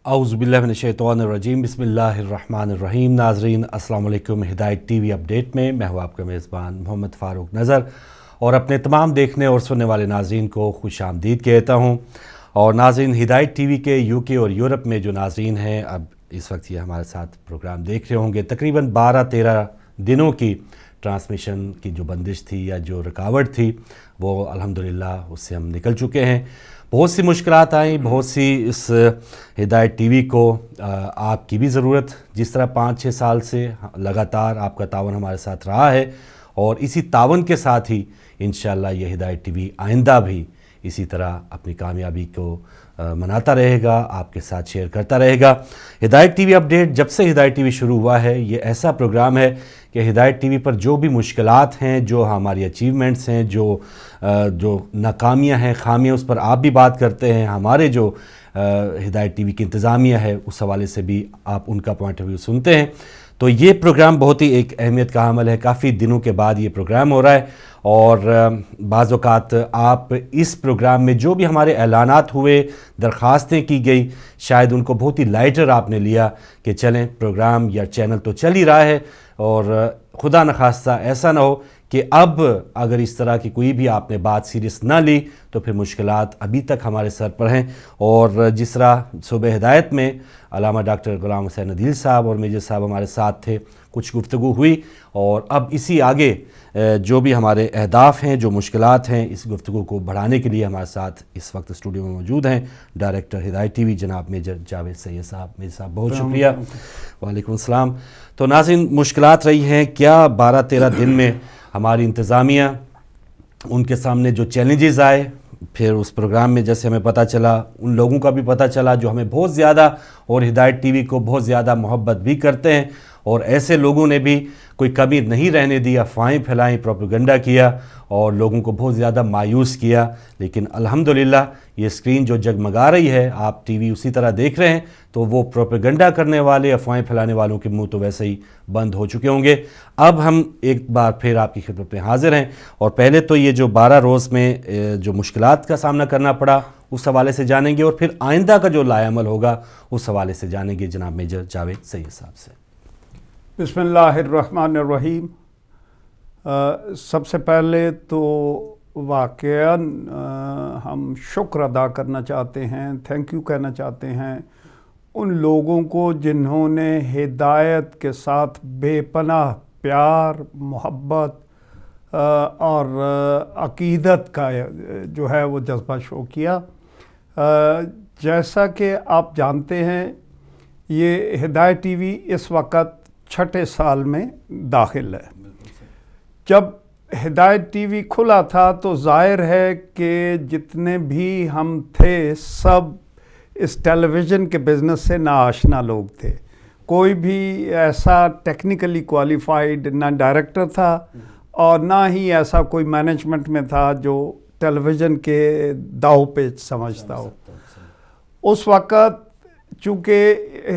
औज़ुबिल्लाहिमिनश्शैतानिर्रजीम बिस्मिल्लाहिर्रहमानिर्रहीम। नाज़रीन अस्सलाम वालेकुम। हिदायत टीवी अपडेट में मैं हूँ आपका मेज़बान मोहम्मद फ़ारूक नज़र और अपने तमाम देखने और सुनने वाले नाज़रीन को खुश आमदीद कहता हूँ। और नाज़रीन, हिदायत टीवी के यूके और यूरोप में जो नाज़रीन हैं अब इस वक्त ये हमारे साथ प्रोग्राम देख रहे होंगे, तकरीबन 12-13 दिनों की ट्रांसमिशन की जो बंदिश थी या जो रुकावट थी वो अल्हम्दुलिल्लाह उससे हम निकल चुके हैं। बहुत सी मुश्किलात आई, बहुत सी इस हिदायत टीवी को आपकी भी ज़रूरत, जिस तरह 5-6 साल से लगातार आपका तावन हमारे साथ रहा है और इसी तावन के साथ ही इंशाअल्लाह ये हिदायत टीवी आइंदा भी इसी तरह अपनी कामयाबी को मनाता रहेगा, आपके साथ शेयर करता रहेगा। हिदायत टीवी अपडेट जब से हिदायत टीवी शुरू हुआ है ये ऐसा प्रोग्राम है कि हिदायत टीवी पर जो भी मुश्किलात हैं, जो हमारी अचीवमेंट्स हैं, जो नाकामियां हैं, खामियां, उस पर आप भी बात करते हैं। हमारे जो हिदायत टीवी की इंतज़ामिया है उस हवाले से भी आप उनका पॉइंट ऑफ व्यू सुनते हैं। तो ये प्रोग्राम बहुत ही एक अहमियत का अमल है। काफ़ी दिनों के बाद ये प्रोग्राम हो रहा है और बाज़ औक़ात आप इस प्रोग्राम में जो भी हमारे ऐलानात हुए, दरख्वास्तें की गई, शायद उनको बहुत ही लाइटर आपने लिया कि चलें प्रोग्राम या चैनल तो चल ही रहा है और खुदा न खास्ता ऐसा ना हो कि अब अगर इस तरह की कोई भी आपने बात सीरियस ना ली तो फिर मुश्किलात अभी तक हमारे सर पर हैं। और जिस तरह सुबह हिदायत में अल्लामा डॉक्टर गुलाम हुसैन अदील साहब और मेजर साहब हमारे साथ थे, कुछ गुफ्तगू हुई और अब इसी आगे जो भी हमारे अहदाफ हैं, जो मुश्किलात हैं, इस गुफ्तगू को बढ़ाने के लिए हमारे साथ इस वक्त स्टूडियो में मौजूद हैं डायरेक्टर हिदायत टीवी जनाब मेजर जावेद सैयद साहब। मेजर साहब बहुत शुक्रिया। वालेकुम अस्सलाम। तो नाज़रीन, मुश्किलात रही हैं क्या 12-13 दिन में हमारी इंतज़ामिया, उनके सामने जो चैलेंजेस आए, फिर उस प्रोग्राम में जैसे हमें पता चला, उन लोगों का भी पता चला जो हमें बहुत ज़्यादा और हिदायत टीवी को बहुत ज़्यादा मोहब्बत भी करते हैं और ऐसे लोगों ने भी कोई कमी नहीं रहने दी, अफवाहें फैलाई, प्रोपेगेंडा किया और लोगों को बहुत ज़्यादा मायूस किया। लेकिन अल्हम्दुलिल्लाह ये स्क्रीन जो जगमगा रही है, आप टीवी उसी तरह देख रहे हैं, तो वो प्रोपेगेंडा करने वाले, अफवाहें फैलाने वालों के मुंह तो वैसे ही बंद हो चुके होंगे। अब हम एक बार फिर आपकी खिदमत में हाजिर हैं और पहले तो ये जो 12 रोज़ में जो मुश्किलात का सामना करना पड़ा उस हवाले से जानेंगे और फिर आइंदा का जो लाएअमल होगा उस हवाले से जानेंगे जनाब मेजर जावेद सैयद साहब से। बिस्मिल्लाहिर्रहमानिर्रहीम। सबसे पहले तो वाक़यान हम शुक्र अदा करना चाहते हैं, थैंक यू कहना चाहते हैं उन लोगों को जिन्होंने हिदायत के साथ बेपनाह प्यार, मोहब्बत और अक़ीदत का जो है वो जज्बा शो किया। जैसा कि आप जानते हैं ये हिदायत टीवी इस वक्त 6ठे साल में दाखिल है। जब हिदायत टीवी खुला था तो ज़ाहिर है कि जितने भी हम थे सब इस टेलीविज़न के बिज़नेस से नाआशना लोग थे। कोई भी ऐसा टेक्निकली क्वालिफाइड ना डायरेक्टर था और ना ही ऐसा कोई मैनेजमेंट में था जो टेलीविज़न के दाव पे समझता हो। उस वक़्त चूँकि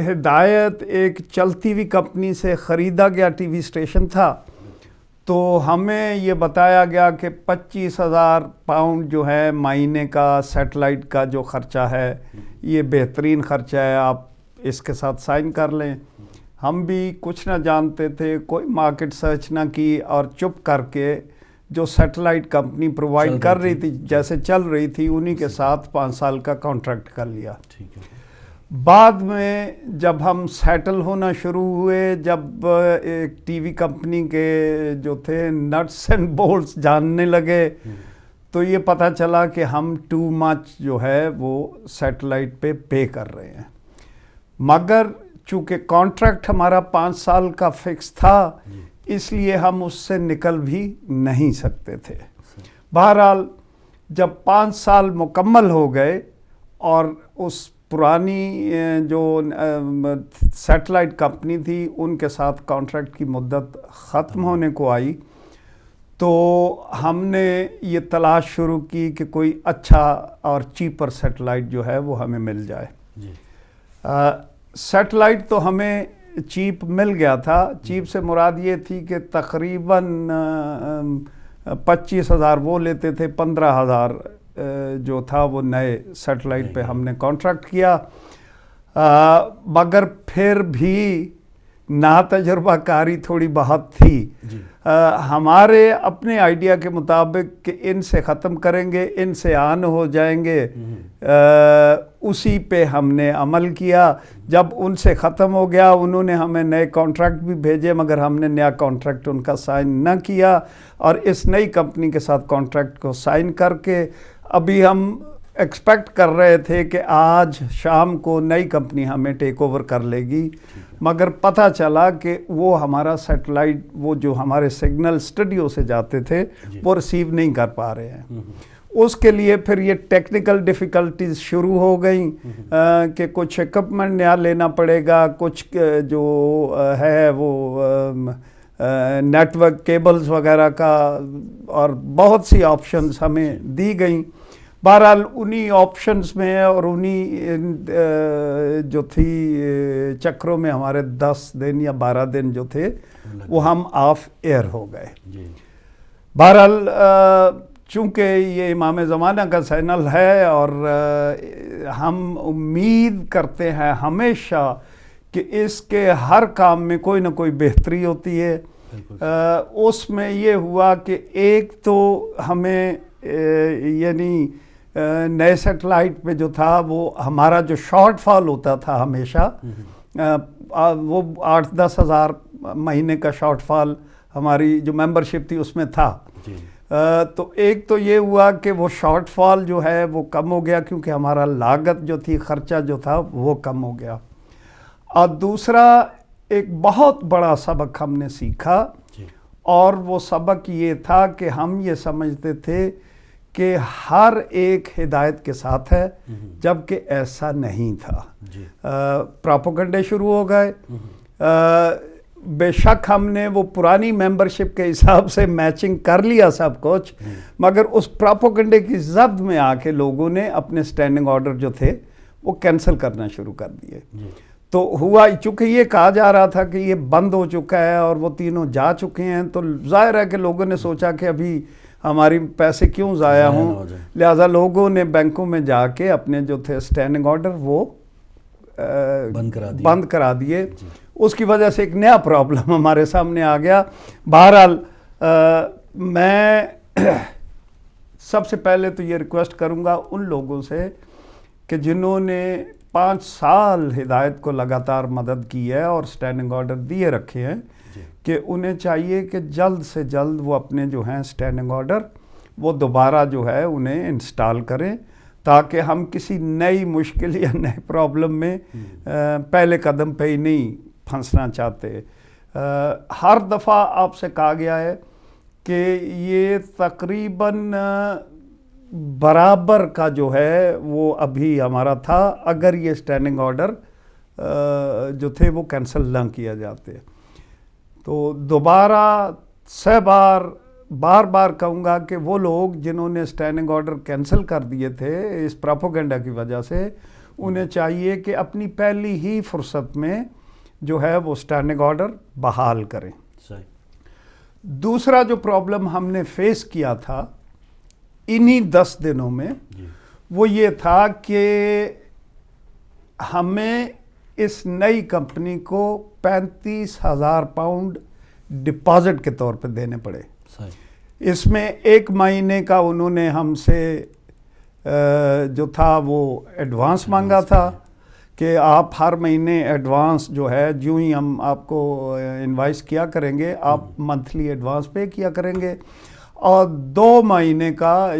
हिदायत एक चलती हुई कंपनी से ख़रीदा गया टीवी स्टेशन था तो हमें ये बताया गया कि 25,000 पाउंड जो है महीने का सैटेलाइट का जो ख़र्चा है ये बेहतरीन ख़र्चा है, आप इसके साथ साइन कर लें। हम भी कुछ ना जानते थे, कोई मार्केट सर्च ना की और चुप करके जो सैटेलाइट कंपनी प्रोवाइड कर रही थी, जैसे चल रही थी, उन्हीं के साथ 5 साल का कॉन्ट्रैक्ट कर लिया। ठीक है। बाद में जब हम सेटल होना शुरू हुए, जब एक टीवी कंपनी के जो थे नट्स एंड बोल्ट्स जानने लगे तो ये पता चला कि हम टू मच जो है वो सैटेलाइट पे कर रहे हैं। मगर चूँकि कॉन्ट्रैक्ट हमारा 5 साल का फिक्स था इसलिए हम उससे निकल भी नहीं सकते थे। बहरहाल जब 5 साल मुकम्मल हो गए और उस पुरानी जो सैटेलाइट कंपनी थी उनके साथ कॉन्ट्रैक्ट की मुद्दत ख़त्म होने को आई तो हमने ये तलाश शुरू की कि कोई अच्छा और चीपर सैटेलाइट जो है वो हमें मिल जाए। सैटेलाइट तो हमें चीप मिल गया था। चीप से मुराद ये थी कि तकरीबन 25,000 वो लेते थे, 15,000 जो था वो नए सैटेलाइट पे हमने कॉन्ट्रैक्ट किया। मगर फिर भी ना तजुर्बा कारी थोड़ी बहुत थी। हमारे अपने आइडिया के मुताबिक कि इनसे ख़त्म करेंगे, इनसे आन हो जाएंगे, उसी पे हमने अमल किया। जब उनसे ख़त्म हो गया, उन्होंने हमें नए कॉन्ट्रैक्ट भी भेजे, मगर हमने नया कॉन्ट्रैक्ट उनका साइन न किया, और इस नई कंपनी के साथ कॉन्ट्रैक्ट को साइन करके अभी हम एक्सपेक्ट कर रहे थे कि आज शाम को नई कंपनी हमें टेक ओवर कर लेगी, मगर पता चला कि वो हमारा सैटेलाइट, वो जो हमारे सिग्नल स्टूडियो से जाते थे, वो रिसीव नहीं कर पा रहे हैं। उसके लिए फिर ये टेक्निकल डिफ़िकल्टीज शुरू हो गई कि कुछ इक्विपमेंट नया लेना पड़ेगा, कुछ जो है वो नेटवर्क केबल्स वगैरह का, और बहुत सी ऑप्शंस हमें दी गई। बहरहाल उन्हीं ऑप्शंस में और उन्हीं जो थी चक्रों में हमारे 10 दिन या 12 दिन जो थे वो हम ऑफ एयर हो गए। बहरहाल चूँकि ये इमाम ज़माना का चैनल है और हम उम्मीद करते हैं हमेशा कि इसके हर काम में कोई ना कोई बेहतरी होती है। उसमें ये हुआ कि एक तो हमें यानी नए सैटेलाइट पे जो था वो हमारा जो शॉर्ट फॉल होता था हमेशा, वो 8-10 हज़ार महीने का शॉर्ट फॉल हमारी जो मेंबरशिप थी उसमें था। तो एक तो ये हुआ कि वो शॉर्ट फॉल जो है वो कम हो गया, क्योंकि हमारा लागत जो थी, ख़र्चा जो था वो कम हो गया। और दूसरा एक बहुत बड़ा सबक हमने सीखा, और वो सबक ये था कि हम ये समझते थे कि हर एक हिदायत के साथ है, जबकि ऐसा नहीं था। प्रोपेगेंडे शुरू हो गए। बेशक हमने वो पुरानी मेंबरशिप के हिसाब से मैचिंग कर लिया सब कुछ, मगर उस प्रोपेगेंडे की जद में आके लोगों ने अपने स्टैंडिंग ऑर्डर जो थे वो कैंसिल करना शुरू कर दिए। तो हुआ, चूँकि ये कहा जा रहा था कि ये बंद हो चुका है और वो तीनों जा चुके हैं, तो जाहिर है कि लोगों ने सोचा कि अभी हमारी पैसे क्यों ज़ाया हों, लिहाजा लोगों ने बैंकों में जाके अपने जो थे स्टैंडिंग ऑर्डर वो बंद करा दिए। उसकी वजह से एक नया प्रॉब्लम हमारे सामने आ गया। बहरहाल मैं सबसे पहले तो ये रिक्वेस्ट करूँगा उन लोगों से कि जिन्होंने 5 साल हिदायत को लगातार मदद की है और स्टैंडिंग ऑर्डर दिए रखे हैं, कि उन्हें चाहिए कि जल्द से जल्द वो अपने जो हैं स्टैंडिंग ऑर्डर वो दोबारा जो है उन्हें इंस्टॉल करें, ताकि हम किसी नई मुश्किल या नए प्रॉब्लम में पहले कदम पे ही नहीं फंसना चाहते। हर दफ़ा आपसे कहा गया है कि ये तकरीबन बराबर का जो है वो अभी हमारा था, अगर ये स्टैंडिंग ऑर्डर जो थे वो कैंसिल ना किया जाते। तो दोबारा बार बार कहूँगा कि वो लोग जिन्होंने स्टैंडिंग ऑर्डर कैंसिल कर दिए थे इस प्रोपेगेंडा की वजह से, उन्हें चाहिए कि अपनी पहली ही फुर्सत में जो है वो स्टैंडिंग ऑर्डर बहाल करें। दूसरा जो प्रॉब्लम हमने फेस किया था इन्हीं 10 दिनों में, वो ये था कि हमें इस नई कंपनी को 35,000 पाउंड डिपॉजिट के तौर पे देने पड़े। इसमें 1 महीने का उन्होंने हमसे जो था वो एडवांस मांगा था कि आप हर महीने एडवांस जो है, जो ही हम आपको इनवाइस किया करेंगे, आप मंथली एडवांस पे किया करेंगे। और 2 महीने का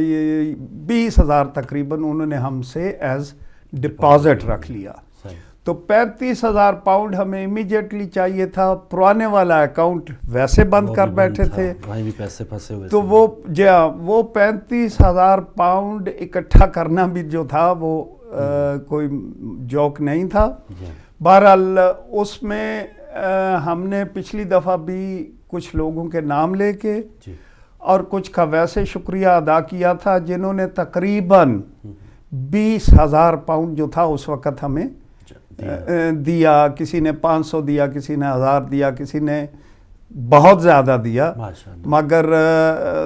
20,000 तकरीबन उन्होंने हमसे एज डिपॉजिट रख लिया। तो 35,000 पाउंड हमें इमीडिएटली चाहिए था। पुराने वाला अकाउंट वैसे बंद कर बैठे थे, वहीं भी पैसे फंसे हुए तो वो 35,000 पाउंड इकट्ठा करना भी जो था वो कोई जोक नहीं था। बहरहाल उसमें हमने पिछली दफ़ा भी कुछ लोगों के नाम लेके और कुछ का वैसे शुक्रिया अदा किया था, जिन्होंने तकरीबन 20,000 पाउंड जो था उस वक़्त हमें दिया। किसी ने 500 दिया, किसी ने 1000 दिया, किसी ने बहुत ज़्यादा दिया, मगर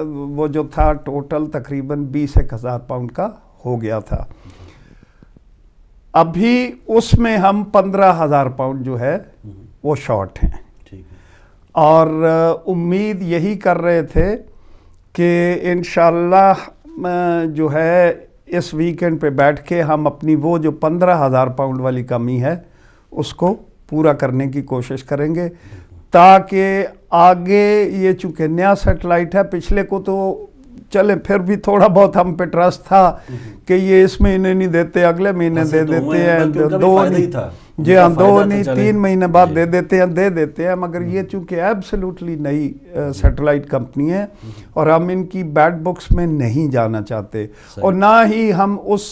वो जो था टोटल तकरीबन 20,000 पाउंड का हो गया था। अभी उसमें हम 15,000 पाउंड जो है वो शॉर्ट हैं। और उम्मीद यही कर रहे थे कि इंशाल्लाह जो है इस वीकेंड पे बैठ के हम अपनी वो जो 15,000 पाउंड वाली कमी है उसको पूरा करने की कोशिश करेंगे, ताकि आगे ये चूँकि नया सेटेलाइट है, पिछले को तो चले फिर भी थोड़ा बहुत हम पे ट्रस्ट था कि ये इस महीने नहीं देते अगले महीने दे देते हैं, दो नहीं था जी हाँ, 2 नहीं 3 महीने बाद दे देते हैं, मगर ये चूँकि एब्सोल्युटली नई सैटेलाइट कंपनी है और हम इनकी बैड बुक्स में नहीं जाना चाहते और ना ही हम उस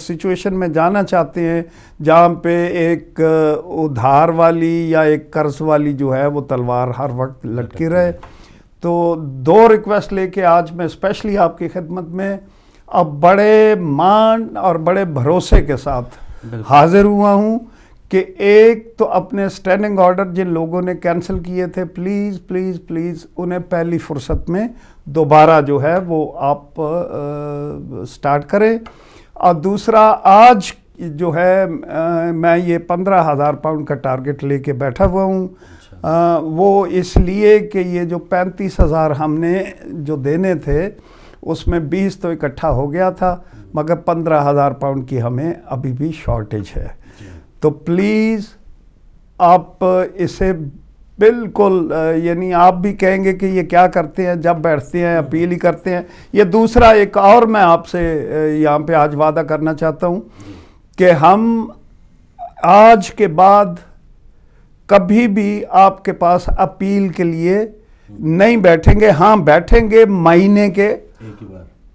सिचुएशन में जाना चाहते हैं जहाँ पे एक उधार वाली या एक कर्ज वाली जो है वो तलवार हर वक्त लटकी रहे। तो 2 रिक्वेस्ट लेके आज मैं स्पेशली आपकी खिदमत में अब बड़े मान और बड़े भरोसे के साथ हाजिर हुआ हूँ कि एक तो अपने स्टैंडिंग ऑर्डर जिन लोगों ने कैंसिल किए थे, प्लीज़ प्लीज़ प्लीज़ उन्हें पहली फुर्सत में दोबारा जो है वो आप स्टार्ट करें। और दूसरा, आज जो है मैं ये 15,000 पाउंड का टारगेट लेके बैठा हुआ हूँ। वो इसलिए कि ये जो 35,000 हमने जो देने थे उसमें 20 तो इकट्ठा हो गया था, मगर 15,000 पाउंड की हमें अभी भी शॉर्टेज है। तो प्लीज़ आप इसे बिल्कुल यानी आप भी कहेंगे कि ये क्या करते हैं, जब बैठते हैं अपील ही करते हैं। ये दूसरा एक और मैं आपसे यहाँ पे आज वादा करना चाहता हूँ कि हम आज के बाद कभी भी आपके पास अपील के लिए नहीं बैठेंगे। हाँ, बैठेंगे महीने के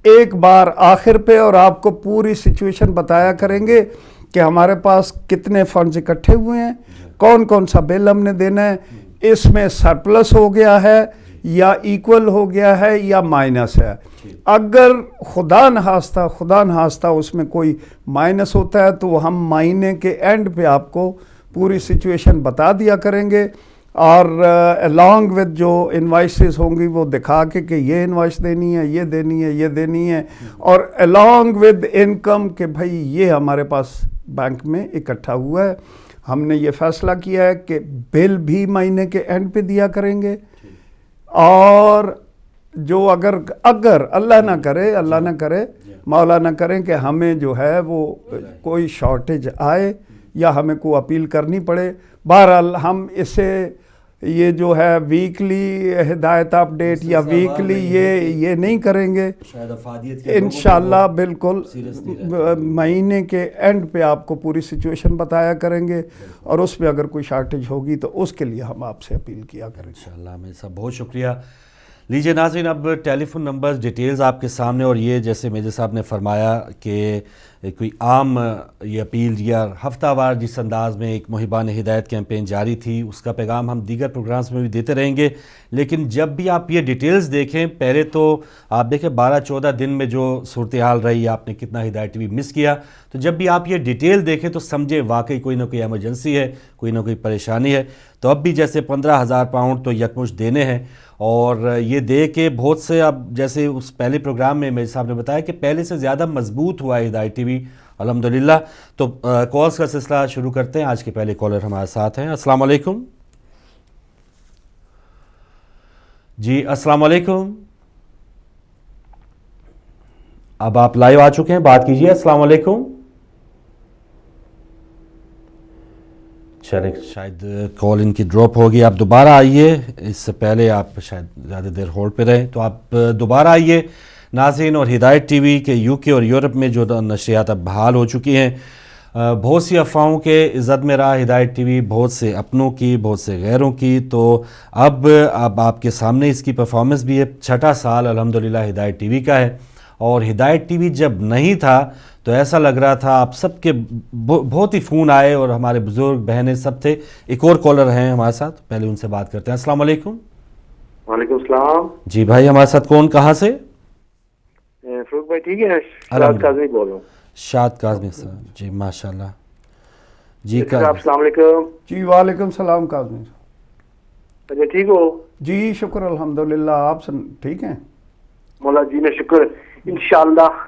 एक बार आखिर पे और आपको पूरी सिचुएशन बताया करेंगे कि हमारे पास कितने फंड्स इकट्ठे हुए हैं, कौन कौन सा बिल हमने देना है, इसमें सरप्लस हो गया है या इक्वल हो गया है या माइनस है। अगर खुदा नहास्ता उसमें कोई माइनस होता है तो हम महीने के एंड पे आपको पूरी सिचुएशन बता दिया करेंगे और अलॉन्ग विद जो इनवाइसेस होंगी वो दिखा के कि ये इनवाइस देनी है, ये देनी है, ये देनी है, और अलॉन्ग विद इनकम कि भाई ये हमारे पास बैंक में इकट्ठा हुआ है। हमने ये फैसला किया है कि बिल भी महीने के एंड पे दिया करेंगे और जो अगर अल्लाह ना करे मौला ना करें कि हमें जो है वो कोई शॉर्टेज आए या हमें को अपील करनी पड़े, बहरहाल हम इसे ये जो है वीकली हिदायत अपडेट या वीकली ये नहीं करेंगे इंशाल्लाह। बिल्कुल महीने के एंड पे आपको पूरी सिचुएशन बताया करेंगे और उस पे अगर कोई शॉर्टेज होगी तो उसके लिए हम आपसे अपील किया करेंगे इंशाल्लाह। मेरे साहब बहुत शुक्रिया। लीजिए नाज़रीन, अब टेलीफोन नंबर्स डिटेल्स आपके सामने, और ये जैसे मेजर साहब ने फरमाया कि कोई आम ये अपील या हफ्तावार जिस अंदाज़ में एक मुहिबान हिदायत कैंपेन जारी थी उसका पैगाम हम दीगर प्रोग्राम्स में भी देते रहेंगे। लेकिन जब भी आप ये डिटेल्स देखें, पहले तो आप देखें 12-14 दिन में जो सूरत हाल रही, आपने कितना हिदायत टीवी मिस किया, तो जब भी आप ये डिटेल देखें तो समझें वाकई कोई ना कोई एमरजेंसी है, कोई ना कोई परेशानी है। तो अब भी जैसे 15,000 पाउंड तो यकमुश्त देने हैं और ये दे के बहुत से, अब जैसे उस पहले प्रोग्राम में मेरे साहब ने बताया कि पहले से ज़्यादा मजबूत हुआ है हिदायत टीवी अल्हम्दुलिल्लाह। तो कॉल्स का सिलसिला शुरू करते हैं। आज के पहले कॉलर हमारे साथ हैं। अस्सलाम वालेकुम जी। अस्सलाम वालेकुम। अब आप लाइव आ चुके हैं, बात कीजिए। अस्सलाम वालेकुम। चले, शायद कॉल इनकी ड्रॉप होगी। आप दोबारा आइए, इससे पहले आप शायद ज़्यादा देर होल्ड पे रहे, तो आप दोबारा आइए नाज़रीन। और हिदायत टीवी के यूके और यूरोप में जो नशरियात अब बहाल हो चुकी हैं, बहुत सी अफवाहों के इज़्ज़त में रहा हिदायत टीवी, बहुत से अपनों की, बहुत से गैरों की। तो अब आपके सामने इसकी परफॉर्मेंस भी है। 6ठा साल अल्हम्दुलिल्लाह हिदायत टीवी का है। और हिदायत टीवी जब नहीं था तो ऐसा लग रहा था, आप सबके बहुत ही फ़ोन आए और हमारे बुज़ुर्ग बहनें सब थे। एक और कॉलर हैं हमारे साथ, पहले उनसे बात करते हैं। अस्सलाम वालेकुम। वालेकुम सलाम जी भाई, हमारे साथ कौन, कहाँ से? फरूक भाई ठीक है, शाद काज़मी बोल रहा हूँ। शाद काज़मी साहब जी, माशाल्लाह जी। अस्सलाम वालेकुम जी। वालेकुम सलाम काज़मी साहब। अच्छा ठीक हो? जी शुक्र अल्हम्दुलिल्लाह, आप ठीक हैं? मौला जी ने शुक्र। इंशाल्लाह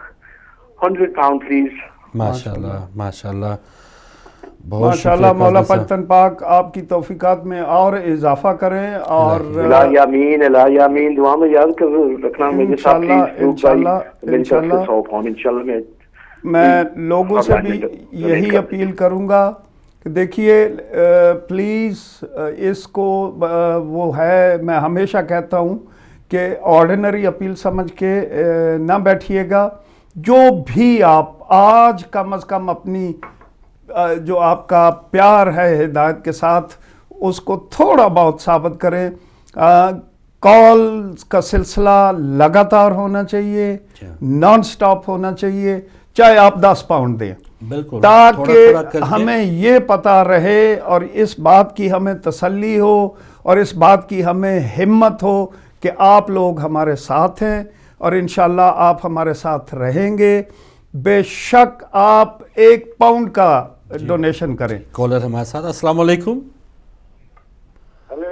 100 पाउंड प्लीज, माशाल्लाह माशाल्लाह, बहुत माशाल्लाह। शुक्रिया मौला काजी साहब। पंजतन पाक आपकी तौफीकात में और इजाफा करें और इलाही आमीन, दुआ में याद कर रखना मुझे साहब इंशाल्लाह, प्लीज, फ्रूक भाई, इंशाल्लाह, मेरी तरफ से इंशाल्लाह। 100 पाउंड इंशाल्लाह मैं लोगों से भी यही कर अपील करूंगा कि देखिए प्लीज़ इसको वो है, मैं हमेशा कहता हूं कि ऑर्डिनरी अपील समझ के ना बैठिएगा। जो भी आप आज कम अज़ कम अपनी जो आपका प्यार है हिदायत के साथ उसको थोड़ा बहुत साबित करें। कॉल का सिलसिला लगातार होना चाहिए, नॉन स्टॉप होना चाहिए, चाहे आप 10 पाउंड दें, बिल्कुल, ताकि थोड़ा-थोड़ा करके। हमें ये पता रहे और इस बात की हमें तसल्ली हो और इस बात की हमें हिम्मत हो कि आप लोग हमारे साथ हैं और इंशाल्लाह आप हमारे साथ रहेंगे। बेशक आप 1 पाउंड का डोनेशन करें। कॉलर हमारे साथ, अस्सलाम वालेकुम। हेलो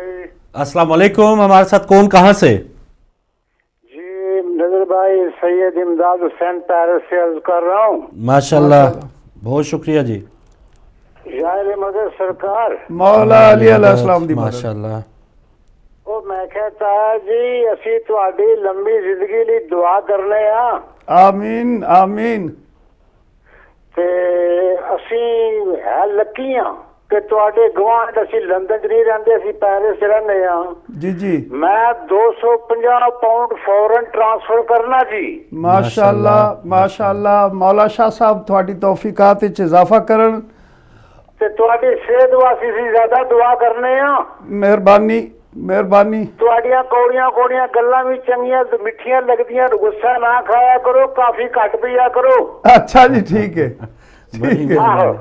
अस्सलाम वालेकुम, हमारे साथ कौन, कहाँ से? जी, नजर भाई सैयद इमदाद हुसैन पेरिस से अर्ज कर रहा हूँ। माशाल्लाह, बहुत शुक्रिया जी। यार मदद सरकार मौला अली अलैहिस्सलाम दी मदद। माशाल्लाह, ਉਹ ਮੈਂ कहता जी ਅਸੀਂ ਤੁਹਾਡੀ ਲੰਬੀ ਜ਼ਿੰਦਗੀ ਲਈ ਦੁਆ ਕਰਨੇ ਆ आमीन आमीन। ਤੇ ਅਸੀਂ ਹੈ ਲੱਕੀਆਂ ਕਿ ਤੁਹਾਡੇ ਗਵਾਂਢ ਅਸੀਂ ਲੰਡਨ 'ਚ ਨਹੀਂ ਰਹਿੰਦੇ, ਅਸੀਂ ਪੈਰਿਸ 'ਚ ਰਹਿੰਦੇ ਆ। जी जी ਮੈਂ 250 ਪਾਉਂਡ ਫੌਰਨ ਟ੍ਰਾਂਸਫਰ ਕਰਨਾ ਜੀ। माशाल्लाह माशाल्लाह। मौला शाह साहब थोड़ी तौफीकात विच इजाफा करन। ਤੇ ਤੁਹਾਡੀ ਸਿਹਤ ਵਾਸਤੇ ਅਸੀਂ ਜ਼ਿਆਦਾ ਦੁਆ ਕਰਨੇ ਆ। मेहरबानी मेहरबानी। ਤੁਹਾਡੀਆਂ ਕੌੜੀਆਂ ਕੌੜੀਆਂ ਗੱਲਾਂ ਵੀ ਚੰਗੀਆਂ ਤੇ ਮਿੱਠੀਆਂ ਲੱਗਦੀਆਂ, ਗੁੱਸਾ ਨਾ ਖਾਇਆ ਕਰੋ, ਕਾਫੀ ਘੱਟ ਪੀਆ ਕਰੋ। अच्छा जी ठीक है बड़ी ठीक है। ਆਹੋ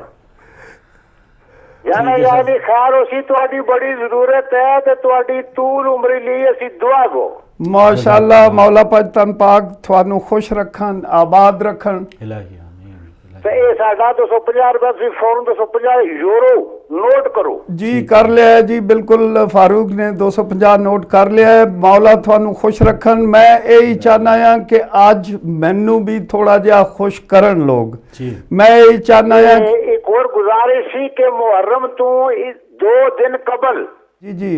ਯਾਨੀ ਯਾਨੀ ਖੈਰ ਉਸੀ ਤੁਹਾਡੀ ਬੜੀ ਜ਼ਰੂਰਤ ਹੈ ਤੇ ਤੁਹਾਡੀ ਤੂਲ ਉਮਰ ਲਈ ਅਸੀਂ ਦੁਆ ਗੋ। माशाल्लाह मौला पंजतन पाक थानू खुश रखन, आबाद रखन। इलाही आमीन, इलाही। ਤੇ ਇਹ ਸਾਡਾ 250 ਰੁਪਏ ਤੁਸੀਂ ਫੌਰਨ 250 ਯੂਰੋ ਨੋਟ ਕਰੋ। जी कर लिया है जी, बिल्कुल फारूक ने 250 नोट कर लिया है। मौला थानू खुश रखन। मैं यही चाहना है कि आज मैनू भी थोड़ा जिहा खुश करन लोग। जी। मैं यही चाहना है ਇਹ ਇੱਕ ਹੋਰ ਗੁਜ਼ਾਰਿਸ਼ ਸੀ ਕਿ ਮੁਹर्रम ਤੋਂ 2 ਦਿਨ ਕਬਲ जी जी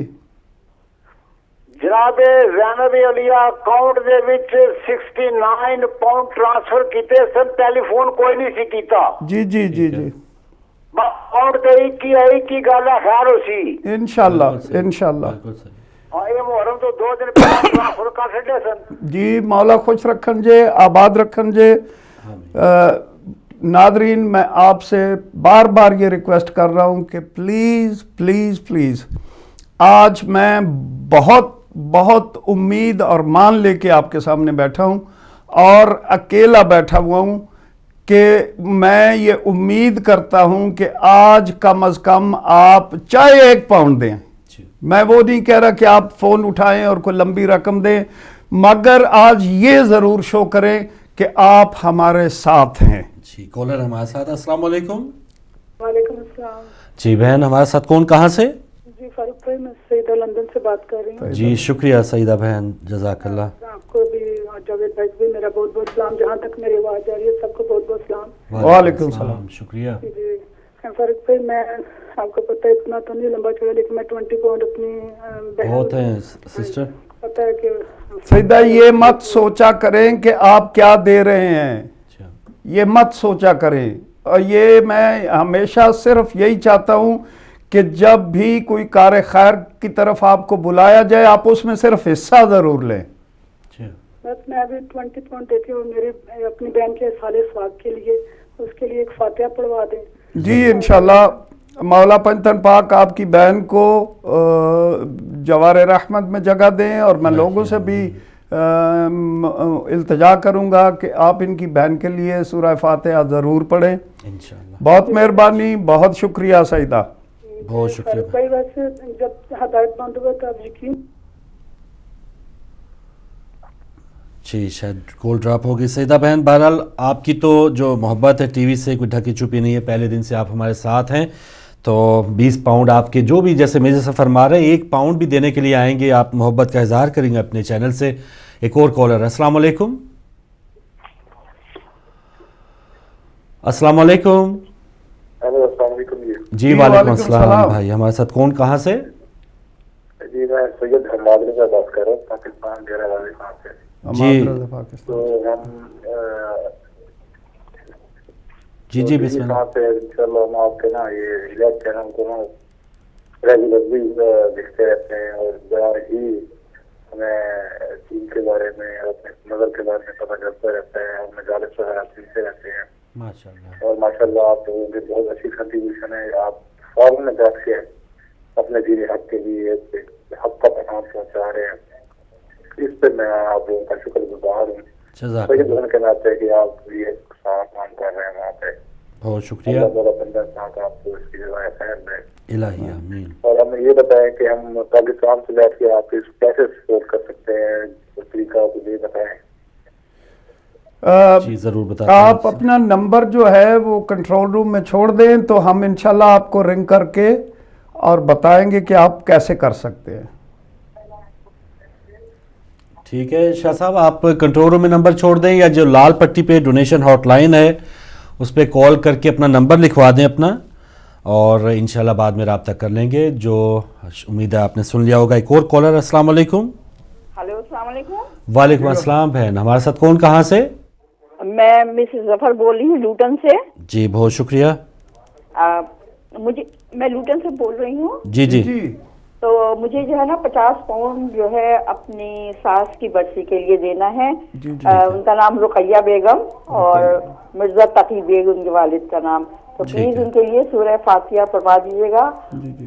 ਜਨਾਬ ਜ਼ੈਨਬ ਅਲੀਆ ਅਕਾਊਂਟ ਦੇ ਵਿੱਚ 69 ਪਾਉਂਡ ਟ੍ਰਾਂਸਫਰ ਕੀਤੇ ਸਨ, ਟੈਲੀਫੋਨ ਕੋਈ ਨਹੀਂ ਸੀ ਕੀਤਾ। जी जी जी जी ਅਕਾਊਂਟ ਤੇ ਇੱਕ ਹੀ ਗੱਲ ਹੈ, ਖੈਰ ਹੋਸੀ। इंशाल्लाह बिल्कुल सही, इंशाल्लाह। बिल्कुल सही। ਹਾਂ ਇਹ ਮੁਹर्रम ਤੋਂ 2 ਦਿਨ ਪਹਿਲਾਂ ਟ੍ਰਾਂਸਫਰ ਕਰ ਛੱਡੇ ਸਨ। जी मौला खुश रखन जे, आबाद रखन जे। नादरीन मैं आपसे बार बार ये रिक्वेस्ट कर रहा हूँ कि प्लीज़ प्लीज़ प्लीज़ आज मैं बहुत बहुत उम्मीद और मान लेके आपके सामने बैठा हूँ और अकेला बैठा हुआ हूँ कि मैं ये उम्मीद करता हूँ कि आज कम अज़ कम आप चाहे 1 पाउंड दें। मैं वो नहीं कह रहा कि आप फ़ोन उठाएं और कोई लंबी रकम दें, मगर आज ये ज़रूर शो करें कि आप हमारे साथ हैं। जी, कॉलर हमारे साथ, अस्सलाम वालेकुम। वालेकुम अस्सलाम। जी बहन, हमारे साथ कौन, कहाँ से? जी फारूक भाई, मैं सईदा लंदन से बात कर रही हूँ। जी शुक्रिया सईदा बहन, जज़ाकल्लाह। आपको भी और जावेद भाई को भी मेरा बहुत बहुत सलाम। जहाँ तक मेरी आवाज़ जा रही है सबको बहुत बहुत सलाम। वालेकुम सलाम। शुक्रिया। जी फारूक भाई, मैं आपको पता है इतना तो नहीं लंबा चौड़ा, लेकिन मैं 20 पाउंड अपनी बहुत है सिस्टर। पता है कि सईदा ये मत सोचा करें कि आप क्या दे रहे हैं, अच्छा, ये मत सोचा करें। और ये मैं हमेशा सिर्फ यही चाहता हूँ कि जब भी कोई कार खैर की तरफ आपको बुलाया जाए आप उसमें सिर्फ हिस्सा ज़रूर लें। अच्छा, बस मैं अभी 20 पाउंड देती हूँ मेरी अपनी बहन के साले स्वाग के लिए, उसके लिए एक फातिहा पढ़वा दें। जी इंशाल्लाह मौला पंजतन पाक आपकी बहन को जवार रहमत में जगह दें और मैं लोगों से भी इल्तिजा करूँगा कि आप इनकी बहन के लिए सूरह फातिहा ज़रूर पढ़ें। इंशाल्लाह। बहुत मेहरबानी, बहुत शुक्रिया सईदा। बहुत शुक्रिया। फारूक भाई, वैसे जब हदायत बंद हुआ तो आप यकीन जी, शायद कॉल ड्रॉप हो गई सईदा बहन। बहरहाल आपकी तो जो मोहब्बत है टीवी से कोई ढकी छुपी नहीं है, पहले दिन से आप हमारे साथ हैं। तो 20 पाउंड आपके जो भी, जैसे मेरे से फरमा रहे हैं, 1 पाउंड भी देने के लिए आएंगे, आप मोहब्बत का इजहार करेंगे अपने चैनल से। एक और कॉलर है, अस्सलाम वालेकुम। अस्सलाम वालेकुम। हेलो, अस्सलाम वालेकुम जी। जी वालेकुम अस्सलाम भाई, हमारे साथ कौन कहाँ से? जी मैं सैयद हमाद रज़ा बात कर रहा हूँ, पाकिस्तान डेरा गाजी खान से। जी। तो हम जी बिस्मिल्लाह। पे इंशाल्लाह हम आपके ना ये हिदायत चैनल को ना रेगुलरली देखते रहते हैं और बड़ा ही हमें दीन के बारे में और अपने नज़र के बारे में पता चलता रहता है। हम मजालिस वगैरह सुनते रहते हैं माशाल्लाह। और माशाल्लाह आप लोगों की बहुत अच्छी कंट्रीब्यूशन है। आप फौरन में बैठ के अपने दीनी हक के लिए हक का पैगाम पहुँचा रहे हैं, इस पर मैं आप लोगों का शुक्रगुजार हूँ। तो ये दोनों कहना चाहिए कि आप ये सारा काम कर रहे हैं वहाँ पे, बहुत शुक्रिया। आपको इसकी जगह खैर दें, इलाही आमीन। और हमें ये बताएं कि हम पाकिस्तान से बैठ के आप कैसे सपोर्ट कर सकते हैं, उस तरीका को ये बताएं। जी जरूर बताएं। आप अपना नंबर जो है वो कंट्रोल रूम में छोड़ दें तो हम इंशाल्लाह आपको रिंग करके और बताएंगे कि आप कैसे कर सकते हैं। ठीक है शाह साहब, आप कंट्रोल रूम में नंबर छोड़ दें या जो लाल पट्टी पे डोनेशन हॉटलाइन है उस पर कॉल करके अपना नंबर लिखवा दें अपना, और इंशाल्लाह बाद में रब्ता कर लेंगे। जो उम्मीद है आपने सुन लिया होगा। एक और कॉलर। अस्सलाम वालेकुम। हेलो, अस्सलाम वालेकुम। वालेकुम अस्सलाम बहन, हमारे साथ कौन कहाँ से? मैं मिसेस जफर बोल रही हूँ लूटन से। जी बहुत शुक्रिया। मैं लूटन से बोल रही हूँ। जी। तो मुझे जो है ना 50 पाउंड जो है अपनी सास की बरसी के लिए देना है। उनका नाम रुकैया बेगम और मिर्जा तकी बेग उनके वालिद का नाम। तो प्लीज उनके लिए सूरह फातिहा पढ़वा दीजिएगा।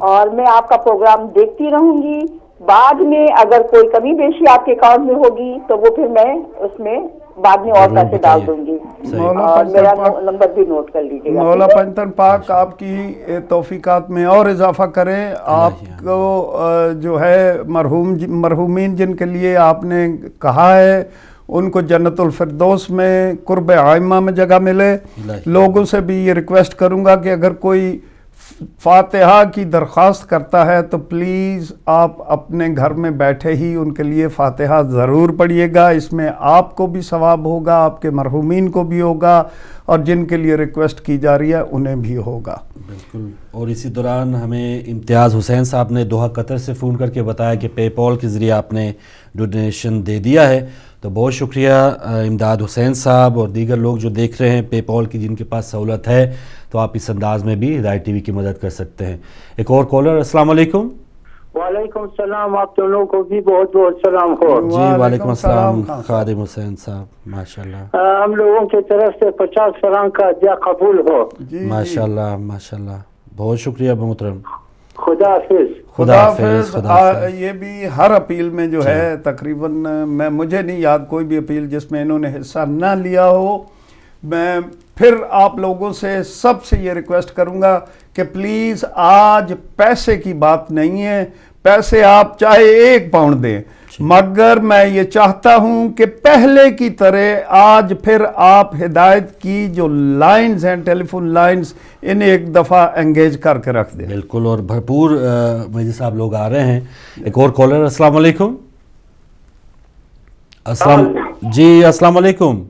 और मैं आपका प्रोग्राम देखती रहूंगी। बाद में अगर कोई कमी बेशी आपके अकाउंट में होगी तो वो फिर मैं उसमें बाद में और पैसे डाल दूंगी। और मेरा नंबर भी नोट कर लीजिएगा। मौला पंजतन पाक आपकी तौफीकात में और इजाफा करें। आपको जो है मरहूमीन जिनके लिए आपने कहा है उनको जन्नतुल फिरदौस में कुर्ब आइमा में जगह मिले। लोगों से भी ये रिक्वेस्ट करूंगा कि अगर कोई फातिहा की दरख्वास्त करता है तो प्लीज़ आप अपने घर में बैठे ही उनके लिए फातिहा ज़रूर पढ़िएगा। इसमें आपको भी सवाब होगा, आपके मरहूमीन को भी होगा, और जिनके लिए रिक्वेस्ट की जा रही है उन्हें भी होगा। बिल्कुल। और इसी दौरान हमें इम्तियाज़ हुसैन साहब ने दोहा कतर से फ़ोन करके बताया कि पेपॉल के ज़रिए आपने डोनेशन दे दिया है। तो बहुत शुक्रिया इमदाद हुसैन साहब और दीगर लोग जो देख रहे हैं पेपॉल की, जिनके पास सहूलत है, तो आप इस अंदाज में भी हिदायत टीवी की मदद कर सकते हैं। एक और कॉलर। अस्सलाम वालेकुम। वालेकुम सलाम, आप दोनों को भी बहुत बहुत सलाम हो। जी वालेकुम सलाम खादिम हुसैन साहब, माशाल्लाह। हम लोगों की तरफ से 50 फरांक का अदिया कबूल हो। माशाल्लाह माशाल्लाह, बहुत शुक्रिया मोहतरम। खुदा हाफिज। खुदा हाफिज। ये भी हर अपील में जो है तकरीबन मुझे नहीं याद कोई भी अपील जिसमें इन्होंने हिस्सा ना लिया हो। मैं फिर आप लोगों से सबसे ये रिक्वेस्ट करूंगा कि प्लीज़ आज पैसे की बात नहीं है, पैसे आप चाहे 1 पाउंड दें, मगर मैं ये चाहता हूं कि पहले की तरह आज फिर आप हिदायत की जो लाइंस हैं, टेलीफोन लाइंस, इन्हें एक दफ़ा एंगेज करके रख दें। बिल्कुल। और भरपूर मेरे साहब लोग आ रहे हैं। एक और कॉलर। अस्सलाम वालेकुम। जी अस्सलाम वालेकुम।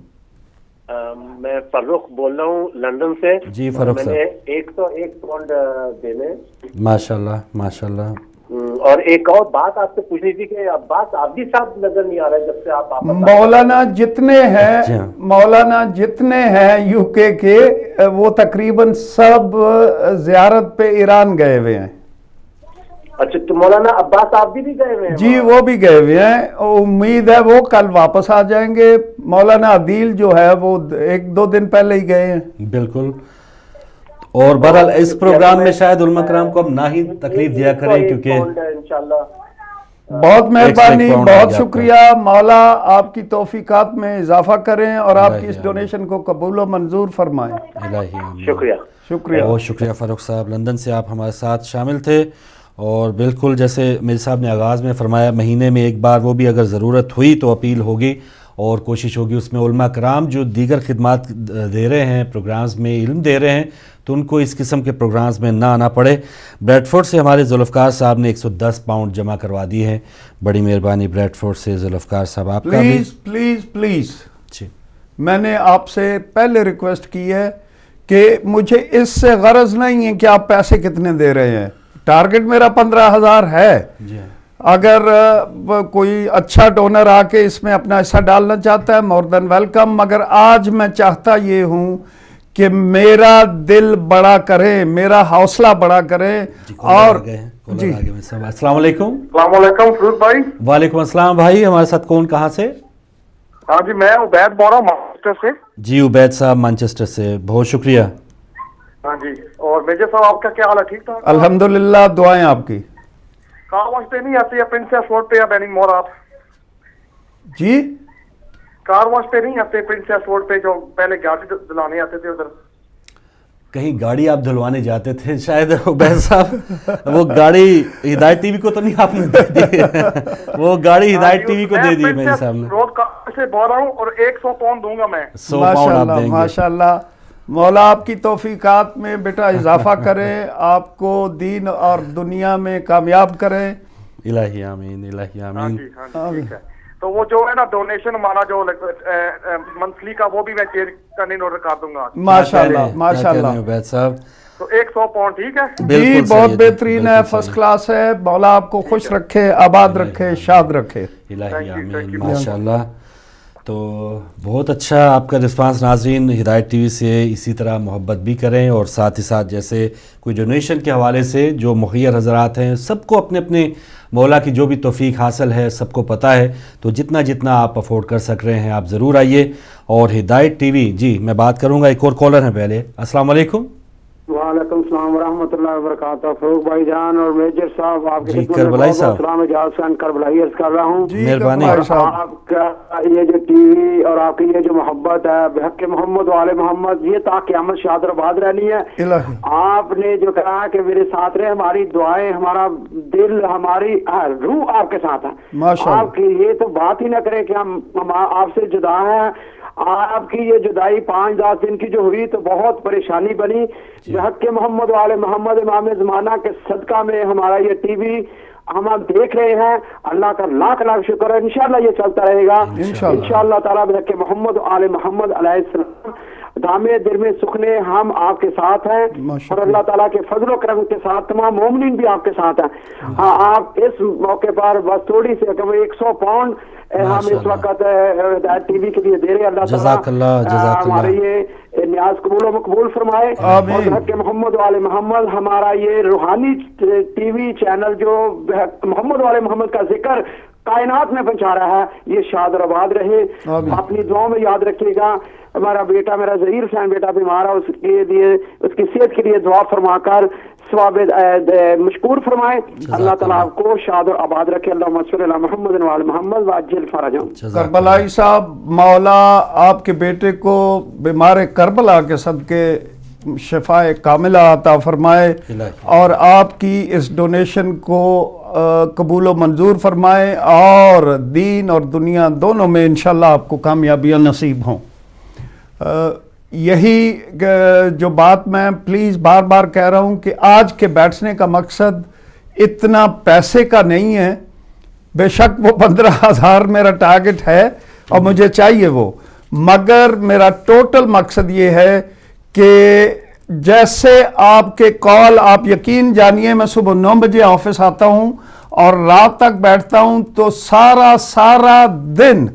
मैं फर्रुख बोल रहा हूँ लंदन से। जी फर्रुख साहब। मैंने 101 पाउंड देने। माशाल्लाह माशाल्लाह। और एक और बात आपसे पूछनी थी कि अब्बास आबदी साहब नजर नहीं आ रहे जब से आप मौलाना जितने हैं यूके के, वो तकरीबन सब जियारत पे ईरान गए हुए हैं। अच्छा, तो मौलाना अब्बास आबदी भी गए हुए हैं? जी वो भी गए हुए हैं। उम्मीद है वो कल वापस आ जाएंगे। मौलाना अदील जो है वो 1-2 दिन पहले ही गए हैं। बिल्कुल। और बहरहाल इस प्रोग्राम में शायद उलमा कराम को हम ना ही तकलीफ दिया करें, क्योंकि बहुत मेहरबानी, बहुत शुक्रिया। मौला आपकी तौफीकात में इजाफा करें और आपकी इस डोनेशन को कबूल व मंजूर फरमाएं। शुक्रिया। बहुत शुक्रिया फारूक साहब, लंदन से आप हमारे साथ शामिल थे। और बिल्कुल जैसे मेरे साहब ने आगाज़ में फरमाया, महीने में एक बार, वो भी अगर ज़रूरत हुई तो अपील होगी और कोशिश होगी उसमें उलमा कराम जो दीगर खिदमात दे रहे हैं, प्रोग्राम्स में इल्म दे रहे हैं, तो उनको इस किस्म के प्रोग्राम्स में ना आना पड़े। ब्रैडफोर्ड से हमारे जुल्फ़कार साहब ने 110 पाउंड जमा करवा दी है। बड़ी मेहरबानी ब्रैडफोर्ड से जुल्फ़कार साहब, आपका प्लीज़ प्लीज़ प्लीज़ जी। मैंने आपसे पहले रिक्वेस्ट की है کہ مجھے اس سے غرض نہیں ہے کہ آپ پیسے کتنے دے رہے ہیں. ٹارگٹ میرا 15,000 ہے. اگر کوئی اچھا ڈونر آ کے اس میں اپنا حصہ ڈالنا چاہتا ہے مور دین ویلکم. مگر آج میں چاہتا یہ ہوں کہ میرا دل بڑا کریں, میرا حوصلہ بڑا کریں. اور جی السلام علیکم. السلام علیکم فروز بھائی. وعلیکم السلام بھائی. ہمارے ساتھ کون, کہاں سے؟ ہاں جی میں عبید بول رہا ہوں مانچسٹر سے. جی عبید صاحب مانچسٹر سے, بہت شکریہ. ہاں جی, اور میجر صاحب آپ کا کیا حال ہے؟ ٹھیک ٹھاک الحمدللہ, دعائیں آپ کی. کار واش پہ نہیں آتے یا پرنسس روڈ پہ یا بیننگ مور آپ؟ جی کار واش پہ نہیں آتے پرنسس روڈ پہ جو پہلے گاڑی دلانے آتے تھے ادھر؟ کہیں گاڑی آپ دھلوانے جاتے تھے شاید عبید صاحب. وہ گاڑی ہدایت ٹی وی کو تو نہیں آپ نے دے دی, وہ گاڑی ہدایت ٹی وی کو دے دی میرے صاحب نے. روڈ سے بول رہا ہوں اور 100 پاؤنڈ دوں گا میں. 100 پاؤنڈ آپ دیں گے. ماشاءاللہ, مولا آپ کی توفیقات میں بیٹا اضافہ کرے, آپ کو دین اور دنیا میں کامیاب کرے. الہی آمین, الہی آمین. ہاں جی ٹھیک ہے. تو وہ جو ہے نا ڈونیشن ہمارا جو منتھلی کا وہ بھی میں چینج کرنے آرڈر کر دوں گا. ماشاءاللہ ماشاءاللہ عبید صاحب. تو 100 پاؤنڈ ٹھیک ہے جی, بہت بہترین ہے, فرسٹ کلاس ہے. مولا آپ کو خوش رکھے, آباد رکھے, شاد رکھے. الہی آمین. ماشاءاللہ. تو بہت اچھا آپ کا رسپانس. ناظرین ہدایت ٹی وی سے اسی طرح محبت بھی کریں, اور ساتھ ہی ساتھ جیسے کوئی ڈونیشن کے حوالے سے جو مخیر حضرات ہیں, سب کو اپنے اپنے مولا کی جو بھی توفیق حاصل ہے سب کو پتہ ہے, تو جتنا جتنا آپ افورڈ کر سک رہے ہیں آپ ضرور آئیے. اور ہدایت ٹی وی, جی میں بات کروں گا, ایک اور کالر ہیں پہلے. السلام علیکم. وعلیکم السلام ورحمۃ اللہ وبرکاتہ. فروغ بھائی جان اور میجر صاحب آپ کے خدمت میں کربلائی صاحب السلام. اجاز خان کربلائی عرض کر رہا ہوں. مہربانی. آپ کا یہ جو ٹی وی اور آپ کی یہ جو محبت ہے بحق محمد وآل محمد, یہ تا قیامت شاد اور آباد رہنی ہے. آپ نے جو کہا کہ میرے ساتھ رہے, ہماری دعائیں, ہمارا دل, ہماری روح آپ کے ساتھ ہے. آپ کی یہ تو بات ہی نہ کریں کہ ہم آپ سے جدا ہیں. آپ کی یہ جدائی 5-10 دن کی جو ہوئی تو بہت پریشانی بنی. بحق محمد والے محمد امام زمانہ کے صدقہ میں ہمارا یہ ٹی وی ہم آپ دیکھ رہے ہیں. اللہ کا لاکھ لاکھ شکر ہے. انشاءاللہ یہ چلتا رہے گا انشاءاللہ تعالیٰ. بحق محمد آل محمد علیہ السلام دامے در میں سکھنے ہم آپ کے ساتھ ہیں, اور اللہ تعالیٰ کے فضل و کرم کے ساتھ تمام مومنین بھی آپ کے ساتھ ہیں. ہاں, آپ اس موقع پر بس تھوڑی سی 100 پاؤنڈ ہم اس وقت ہدایت ٹی وی کے لیے دے رہے ہیں. اللہ تعالیٰ ہمارے یہ نیاز قبول و مقبول فرمائے. اور بحق محمد والے محمد ہمارا یہ روحانی ٹی وی چینل جو محمد والے محمد کا ذکر کائنات میں پہنچا رہا ہے, یہ شاد اور آباد رہے. اپنی دعاؤں میں یاد رکھیے گا. ہمارا بیٹا, میرا ظہیر حسین بیٹا بیمار ہے, اس کے لیے, اس کی صحت کے لیے دعا فرما کر ثواب مشکور فرمائے. اللہ تعالیٰ آپ کو شاد اور آباد رکھے. اللہم صلی علی محمد وعلی محمد وعجل فرجہم. کربلائی صاحب, مولا آپ کے بیٹے کو بیمار کربلا کے صدقے شفاء کاملہ عطا فرمائے, اور آپ کی اس ڈونیشن کو قبول و منظور فرمائے, اور دین اور دنیا دونوں میں انشاءاللہ آپ کو کامیابیاں نصیب ہوں. یہی جو بات میں پلیز بار بار کہہ رہا ہوں کہ آج کے بیٹھنے کا مقصد اتنا پیسے کا نہیں ہے. بے شک وہ 15,000 میرا ٹارگٹ ہے اور مجھے چاہیے وہ, مگر میرا ٹوٹل مقصد یہ ہے کہ جیسے آپ کے کال, آپ یقین جانیے میں صبح 9 بجے آفس آتا ہوں اور رات تک بیٹھتا ہوں, تو سارا دن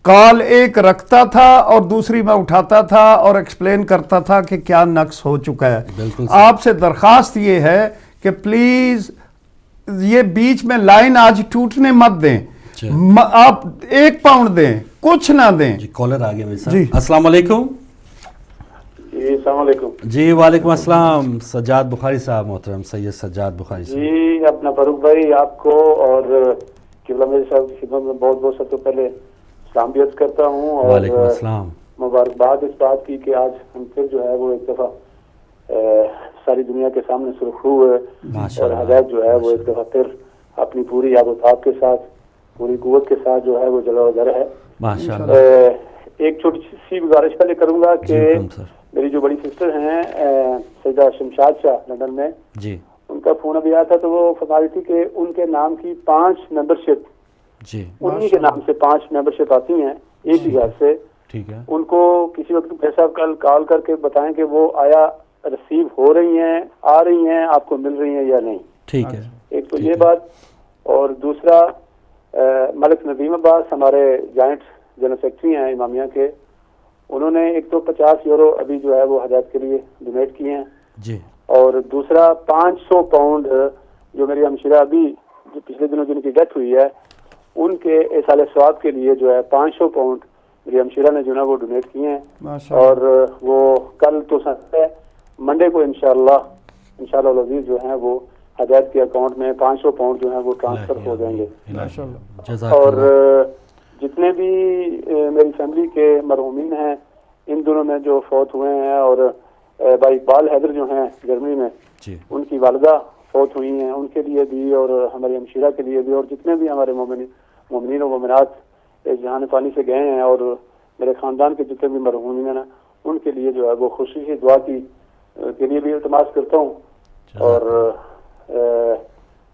کال ایک رکھتا تھا اور دوسری میں اٹھاتا تھا اور ایکسپلین کرتا تھا کہ کیا نقص ہو چکا ہے. آپ سے درخواست یہ ہے کہ پلیز یہ بیچ میں لائن آج ٹوٹنے مت دیں. آپ 1 پاؤنڈ دیں, کچھ نہ دیں. جی کالر آگے میرے ساتھ. السلام علیکم. جی السلام علیکم. جی وعلیکم السلام. سجاد بخاری صاحب, محترم سید سجاد بخاری صاحب. جی اپنا فاروق بھائی, آپ کو اور قبلہ میرے صاحب کی خدمت میں بہت بہت سب سے پہلے سلام بھی عرض کرتا ہوں, اور مبارکباد اس بات کی کہ آج ہم پھر جو ہے وہ ایک دفعہ ساری دنیا کے سامنے سرخرو ہوئے, اور ہدایت جو ہے وہ ایک دفعہ پھر اپنی پوری آب و تاب کے ساتھ, پوری قوت کے ساتھ جو ہے وہ جلوہ گر ہے. ایک چھوٹی سی گزارش پہلے کروں گا کہ میری جو بڑی سسٹر ہیں سیدہ شمشاد شاہ لندن میں, ان کا فون ابھی آیا تھا, تو وہ فرما رہی تھی کہ ان کے نام کی 5 ممبرشپ, انہی کے نام سے 5 ممبرشپ آتی ہیں ایک ہی گھر سے, ٹھیک ہے. ان کو کسی وقت پیسہ کال کر کے بتائیں کہ وہ آیا ریسیو ہو رہی ہیں, آ رہی ہیں, آپ کو مل رہی ہیں یا نہیں. ٹھیک ہے. ایک تو یہ بات, اور دوسرا ملک ندیم عباس ہمارے جوائنٹ جنرل سیکرٹری ہیں امامیہ کے, انہوں نے ایک تو 50 یورو ابھی جو ہے وہ حجاج کے لیے ڈونیٹ کیے ہیں جی, اور دوسرا 500 پاؤنڈ جو میری ہمشیرہ ابھی جو پچھلے دنوں جن کی ڈیتھ ہوئی ہے ان کے ایصال ثواب کے لیے جو ہے 500 پاؤنڈ میری ہمشیرہ نے جو ہے وہ ڈونیٹ کیے ہیں, اور وہ کل تو ہے منڈے کو انشاءاللہ العزیز جو ہیں وہ حجاج کے اکاؤنٹ میں 500 پاؤنڈ جو ہیں وہ ٹرانسفر ہو جائیں گے. اور جتنے بھی میری فیملی کے مرحومین ہیں ان دنوں میں جو فوت ہوئے ہیں, اور بھائی اقبال حیدر جو ہیں جرمنی میں ان کی والدہ فوت ہوئی ہیں, ان کے لیے بھی اور ہماری ہمشیرہ کے لیے بھی, اور جتنے بھی ہمارے مومنین و مومنات جہان فانی سے گئے ہیں اور میرے خاندان کے جتنے بھی مرحومین ہیں ان کے لیے جو ہے وہ خصوصی دعا کے لیے بھی التماس کرتا ہوں. اور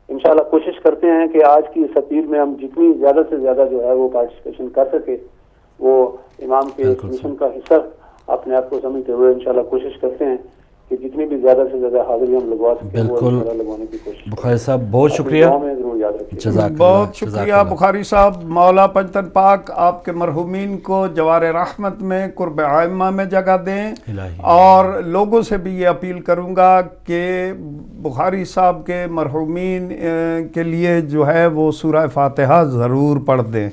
انشاءاللہ کوشش کرتے ہیں کہ آج کی اس اپیل میں ہم جتنی زیادہ سے زیادہ جو ہے وہ پارٹیسپیشن کر سکے, وہ امام کے مشن کا حصہ اپنے آپ کو سمجھتے ہوئے انشاءاللہ کوشش کرتے ہیں کہ جتنی بھی زیادہ سے زیادہ حاضری ہم لگوا سکیں وہ لگوانے کی کوشش. بخاری صاحب بہت شکریہ, بہت شکریہ بخاری صاحب. مولا پنجتن پاک آپ کے مرحومین کو جوار رحمت میں قرب عامہ میں جگہ دیں, اور لوگوں سے بھی یہ اپیل کروں گا کہ بخاری صاحب کے مرحومین کے لیے جو ہے وہ سورہ فاتحہ ضرور پڑھ دیں.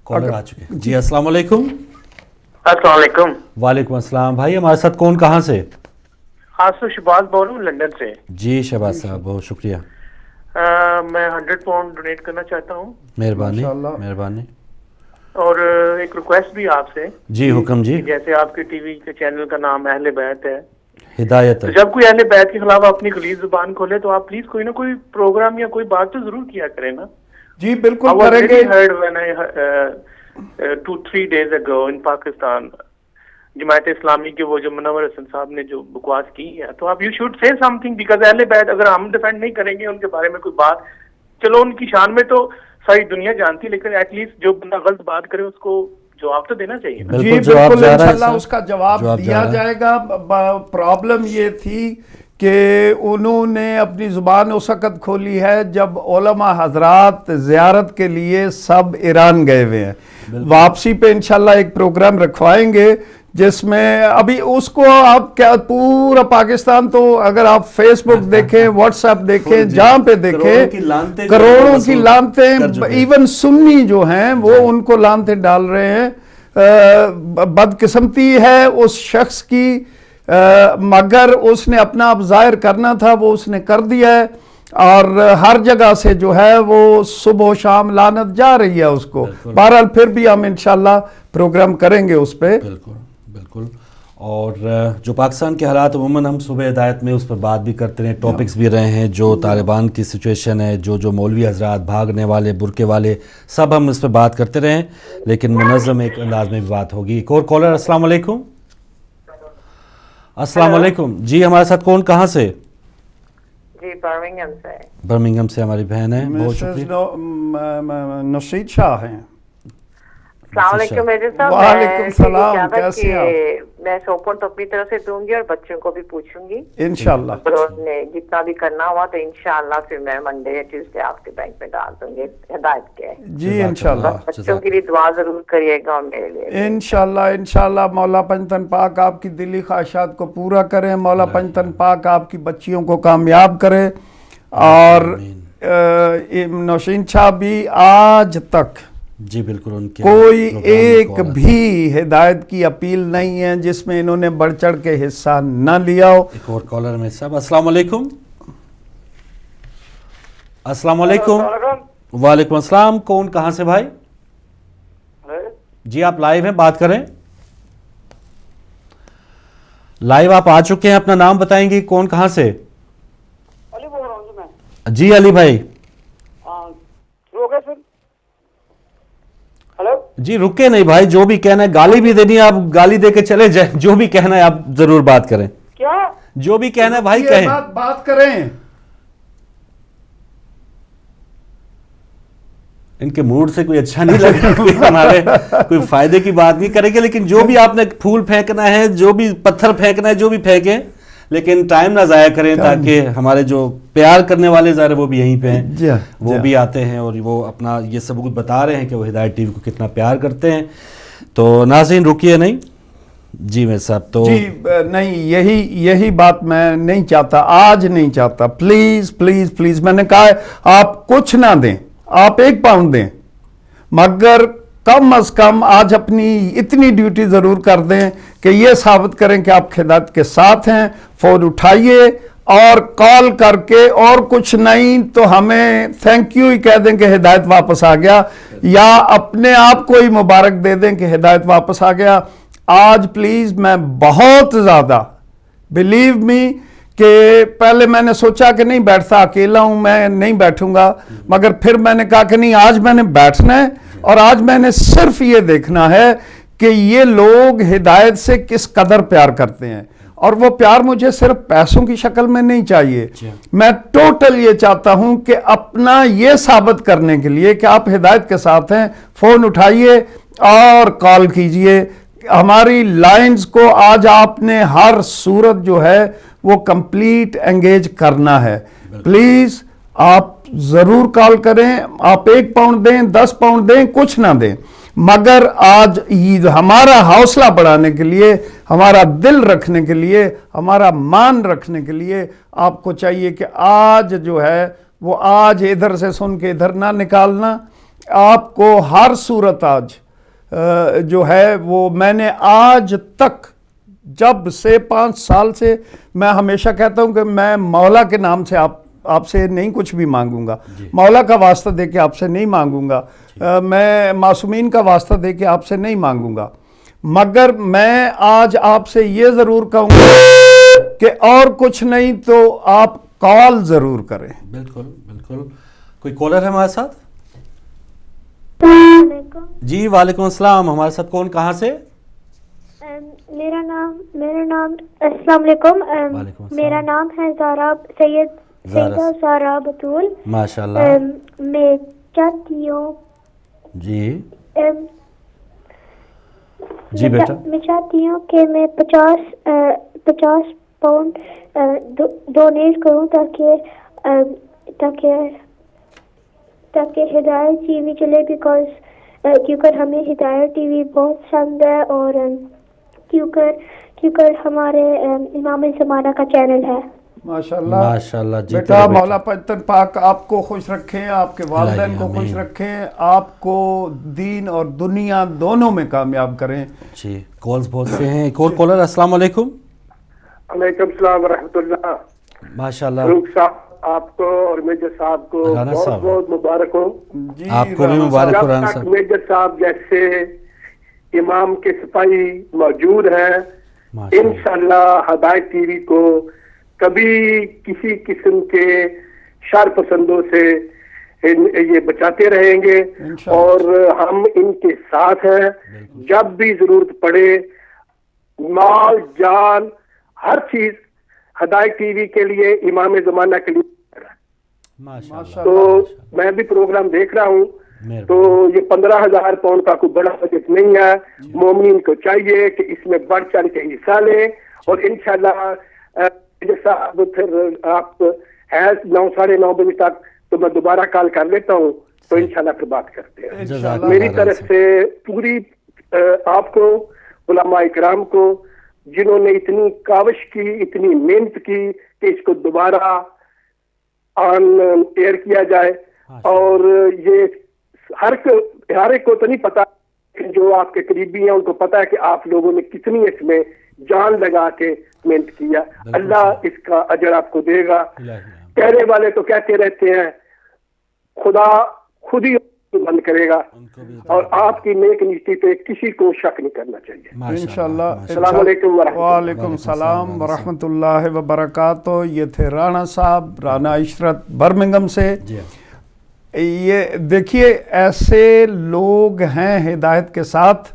کالر آ چکے. جی السلام علیکم. السلام علیکم. وعلیکم السلام. بھائی ہمارے ساتھ کون کہاں سے؟ آسو شہباز بول رہا ہوں لندن سے. جی شہباز صاحب بہت شکریہ. میں 100 پاؤنڈ ڈونیٹ کرنا چاہتا ہوں. مہربانی مہربانی. اور ایک ریکویسٹ بھی آپ سے. جی حکم. جی جیسے آپ کے ٹی وی کے چینل کا نام اہل بیت ہے, ہدایت, تو جب کوئی اہل بیت کے خلاف اپنی غلیظ زبان کھولے تو آپ پلیز کوئی نہ کوئی پروگرام یا کوئی بات تو ضرور کیا کریں نا. جی بالکل کریں گے. 2-3 days ago in Pakistan Jamaat Islami کے وہ جو منور حسن صاحب نے جو بکواس کی ہے, تو آپ you should say some thing, because اہل بیت اگر ہم ڈیفینڈ نہیں کریں گے ان کے بارے میں کوئی بات, چلو ان کی شان میں تو ساری دنیا جانتی, لیکن ایٹ لیسٹ جو بندہ غلط بات کرے اس کو جواب تو دینا چاہیے. جی بالکل انشاءاللہ اس کا جواب دیا جائے گا. پرابلم یہ تھی کہ انہوں نے اپنی زبان اس وقت کھولی ہے جب علماء حضرات زیارت کے لیے سب ایران گئے ہوئے ہیں. واپسی پہ انشاءاللہ ایک پروگرام رکھوائیں گے جس میں ابھی اس کو آپ کیا پورا پاکستان, تو اگر آپ فیس بک دیکھیں, واٹس ایپ دیکھیں, جہاں پہ دیکھیں کروڑوں کی لعنتیں, ایون سنی جو ہیں وہ ان کو لعنتیں ڈال رہے ہیں. بدقسمتی ہے اس شخص کی, مگر اس نے اپنا اب ظاہر کرنا تھا وہ اس نے کر دیا ہے, اور ہر جگہ سے جو ہے وہ صبح و شام لعنت جا رہی ہے اس کو. بہرحال پھر بھی ہم انشاءاللہ پروگرام کریں گے اس پہ. بالکل. اور جو پاکستان کے حالات عموماً ہم صبح ہدایت میں اس پر بات بھی کرتے رہے, ٹاپکس بھی رہے ہیں, جو طالبان کی سچویشن ہے, جو مولوی حضرات بھاگنے والے برقے والے, سب ہم اس پہ بات کرتے رہے ہیں, لیکن منظم ایک انداز میں بھی بات ہوگی. ایک اور کالر. السلام علیکم. السلام علیکم. جی ہمارے ساتھ کون کہاں سے؟ جی برمنگھم سے. برمنگھم سے ہماری بہن ہے. بہت شکریہ. نشید شاہ ہیں. السلام علیکم میرے صاحب. وعلیکم السلام. کیسے آپ؟ میں سوپن تو اپنی طرف سے دوں گی اور بچوں کو بھی پوچھوں گی انشاءاللہ. جتنا بھی کرنا ہوا تو انشاءاللہ پھر میں منڈے یا ٹیوزڈے آپ کے بینک میں ڈال دوں گی ہدایت کے. جی انشاءاللہ. بچوں کے لیے دعا ضرور کریے گا اور میرے لیے انشاءاللہ. مولا پنجتن پاک آپ کی دلی خواہشات کو پورا کریں. مولا پنجتن پاک آپ کی بچیوں کو کامیاب کرے. اور نوشین شاہ بھی آج تک جی بالکل ان کے کوئی ایک بھی ہدایت کی اپیل نہیں ہے جس میں انہوں نے بڑھ چڑھ کے حصہ نہ لیا ہو. ایک اور کالر میں صاحب. السلام علیکم. السلام علیکم. وعلیکم السلام. کون کہاں سے بھائی؟ جی آپ لائیو ہیں, بات کریں. لائیو آپ آ چکے ہیں, اپنا نام بتائیں گے, کون کہاں سے؟ علی بول رہا ہوں میں. جی علی بھائی. جی رکے نہیں بھائی, جو بھی کہنا ہے, گالی بھی دینی ہے آپ گالی دے کے چلے جائیں, جو بھی کہنا ہے آپ ضرور بات کریں. کیا جو بھی کہنا ہے بھائی کہیں, بات کریں. ان کے موڈ سے کوئی اچھا نہیں لگ رہا کہ ہمارے کوئی فائدے کی بات نہیں کریں گے، لیکن جو بھی آپ نے پھول پھینکنا ہے، جو بھی پتھر پھینکنا ہے، جو بھی پھینکیں، لیکن ٹائم نہ ضائع کریں تاکہ ہمارے جو پیار کرنے والے ظاہر وہ بھی یہیں پہ ہیں، وہ بھی آتے ہیں اور وہ اپنا یہ سب کچھ بتا رہے ہیں کہ وہ ہدایت ٹی وی کو کتنا پیار کرتے ہیں. تو ناظرین رکیے نہیں جی میرے صاحب، تو جی نہیں، یہی بات میں نہیں چاہتا، آج نہیں چاہتا. پلیز پلیز پلیز، میں نے کہا ہے آپ کچھ نہ دیں، آپ 1 پاؤنڈ دیں، مگر کم از کم آج اپنی اتنی ڈیوٹی ضرور کر دیں کہ یہ ثابت کریں کہ آپ ہدایت کے ساتھ ہیں. فون اٹھائیے اور کال کر کے، اور کچھ نہیں تو ہمیں تھینک یو ہی کہہ دیں کہ ہدایت واپس آ گیا، یا اپنے آپ کو ہی مبارک دے دیں کہ ہدایت واپس آ گیا. آج پلیز میں بہت زیادہ، بلیو می، کہ پہلے میں نے سوچا کہ نہیں بیٹھتا، اکیلا ہوں میں نہیں بیٹھوں گا، مگر پھر میں نے کہا کہ نہیں، آج میں نے بیٹھنا ہے اور آج میں نے صرف یہ دیکھنا ہے کہ یہ لوگ ہدایت سے کس قدر پیار کرتے ہیں. اور وہ پیار مجھے صرف پیسوں کی شکل میں نہیں چاہیے، میں ٹوٹل یہ چاہتا ہوں کہ اپنا یہ ثابت کرنے کے لیے کہ آپ ہدایت کے ساتھ ہیں، فون اٹھائیے اور کال کیجئے. ہماری لائنز کو آج آپ نے ہر صورت جو ہے وہ کمپلیٹ انگیج کرنا ہے. پلیز آپ ضرور کال کریں، آپ 1 پاؤنڈ دیں، 10 پاؤنڈ دیں، کچھ نہ دیں، مگر آج ہمارا حوصلہ بڑھانے کے لیے، ہمارا دل رکھنے کے لیے، ہمارا مان رکھنے کے لیے آپ کو چاہیے کہ آج جو ہے وہ آج ادھر سے سن کے ادھر نہ نکالنا. آپ کو ہر صورت آج جو ہے وہ، میں نے آج تک جب سے 5 سال سے میں ہمیشہ کہتا ہوں کہ میں مولا کے نام سے آپ سے نہیں کچھ بھی مانگوں گا، مولا کا واسطہ دے کے آپ سے نہیں مانگوں گا، میں معصومین کا واسطہ دے کے آپ سے نہیں مانگوں گا، مگر میں آج آپ سے یہ ضرور کہوں گا کہ اور کچھ نہیں تو آپ کال ضرور کریں. بالکل بالکل. کوئی کالر ہے ہمارے ساتھ؟ جی وعلیکم السلام. ہمارے ساتھ کون، کہاں سے؟ میرا نام السلام علیکم. میرا نام ہے سیدہ زارا بطول. ماشاءاللہ. میں چاہتی ہوں جی بیٹا، میں چاہتی ہوں کہ میں 50 پاؤنڈ ڈونیٹ کروں تاکہ ہدایت ٹی وی چلے، کیونکہ ہمیں ہدایت ٹی وی بہت پسند ہے، اور کیونکہ ہمارے امام زمانہ کا چینل ہے. ماشاءاللہ ماشاءاللہ. جی بیٹا مولا پنجتن پاک آپ کو خوش رکھیں، آپ کے والدین کو خوش رکھیں، آپ کو دین اور دنیا دونوں میں کامیاب کریں. جی کالز بہت سے ہیں. ایک اور کالر. السلام علیکم. وعلیکم السلام ورحمۃ اللہ. ماشاءاللہ. فاروق صاحب آپ کو اور میجر صاحب کو بہت بہت مبارک ہو. جی آپ کو بھی مبارک ہو رانا صاحب. میجر صاحب جیسے امام کے سپاہی موجود ہیں، انشاءاللہ ہدایت ٹی وی کو کبھی کسی قسم کے شر پسندوں سے یہ بچاتے رہیں گے، اور ہم ان کے ساتھ ہیں. جب بھی ضرورت پڑے، مال جان ہر چیز ہدایت ٹی وی کے لیے، امام زمانہ کے لیے. تو میں بھی پروگرام دیکھ رہا ہوں، تو یہ 15,000 پاؤنڈ کا کوئی بڑا بجٹ نہیں ہے. مومنین کو چاہیے کہ اس میں بڑھ چڑھ کے حصہ لیں، اور انشاءاللہ جیسا پھر آپ ہے 9 ساڑھے 9 بجے تک تو میں دوبارہ کال کر لیتا ہوں، تو انشاءاللہ پھر بات کرتے ہیں. میری طرف سے پوری آپ کو، علماء اکرام کو، جنہوں نے اتنی کاوش کی، اتنی محنت کی کہ اس کو دوبارہ آن ایئر کیا جائے. اور یہ ہر ایک کو تو نہیں پتا، جو آپ کے قریبی ہیں ان کو پتا ہے کہ آپ لوگوں نے کتنی اس میں جان لگا کے محنت کیا. اللہ اس کا اجر آپ کو دے گا. کہنے والے تو کہتے رہتے ہیں، خدا خود ہی بند کرے گا، اور آپ کی نیک نیتی پہ کسی کو شک نہیں کرنا چاہیے انشاءاللہ. السلام علیکم وعلیکم السلام ورحمۃ اللہ وبرکاتہ. یہ تھے رانا صاحب، رانا عشرت برمنگم سے. یہ دیکھیے ایسے لوگ ہیں ہدایت کے ساتھ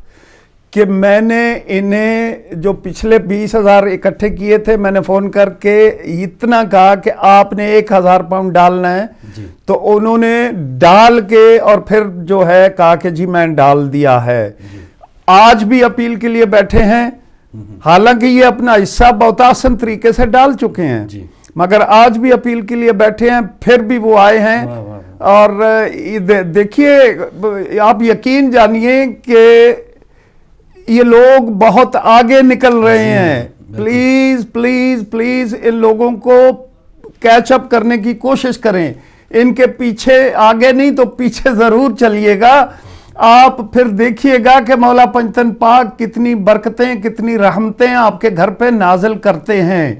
کہ میں نے انہیں جو پچھلے 20,000 اکٹھے کیے تھے میں نے فون کر کے اتنا کہا کہ آپ نے 1,000 پاؤنڈ ڈالنا ہے تو انہوں نے ڈال کے اور پھر جو ہے کہا کہ جی میں ڈال دیا ہے. آج بھی اپیل کے لیے بیٹھے ہیں, حالانکہ یہ اپنا حصہ بہت آسان طریقے سے ڈال چکے ہیں, مگر آج بھی اپیل کے لیے بیٹھے ہیں, پھر بھی وہ آئے ہیں. اور دیکھیے آپ یقین جانیے کہ یہ لوگ بہت آگے نکل رہے ہیں. پلیز پلیز پلیز ان لوگوں کو کیچ اپ کرنے کی کوشش کریں, ان کے پیچھے آگے نہیں تو پیچھے ضرور چلیے گا. آپ پھر دیکھیے گا کہ مولا پنجتن پاک کتنی برکتیں کتنی رحمتیں آپ کے گھر پہ نازل کرتے ہیں.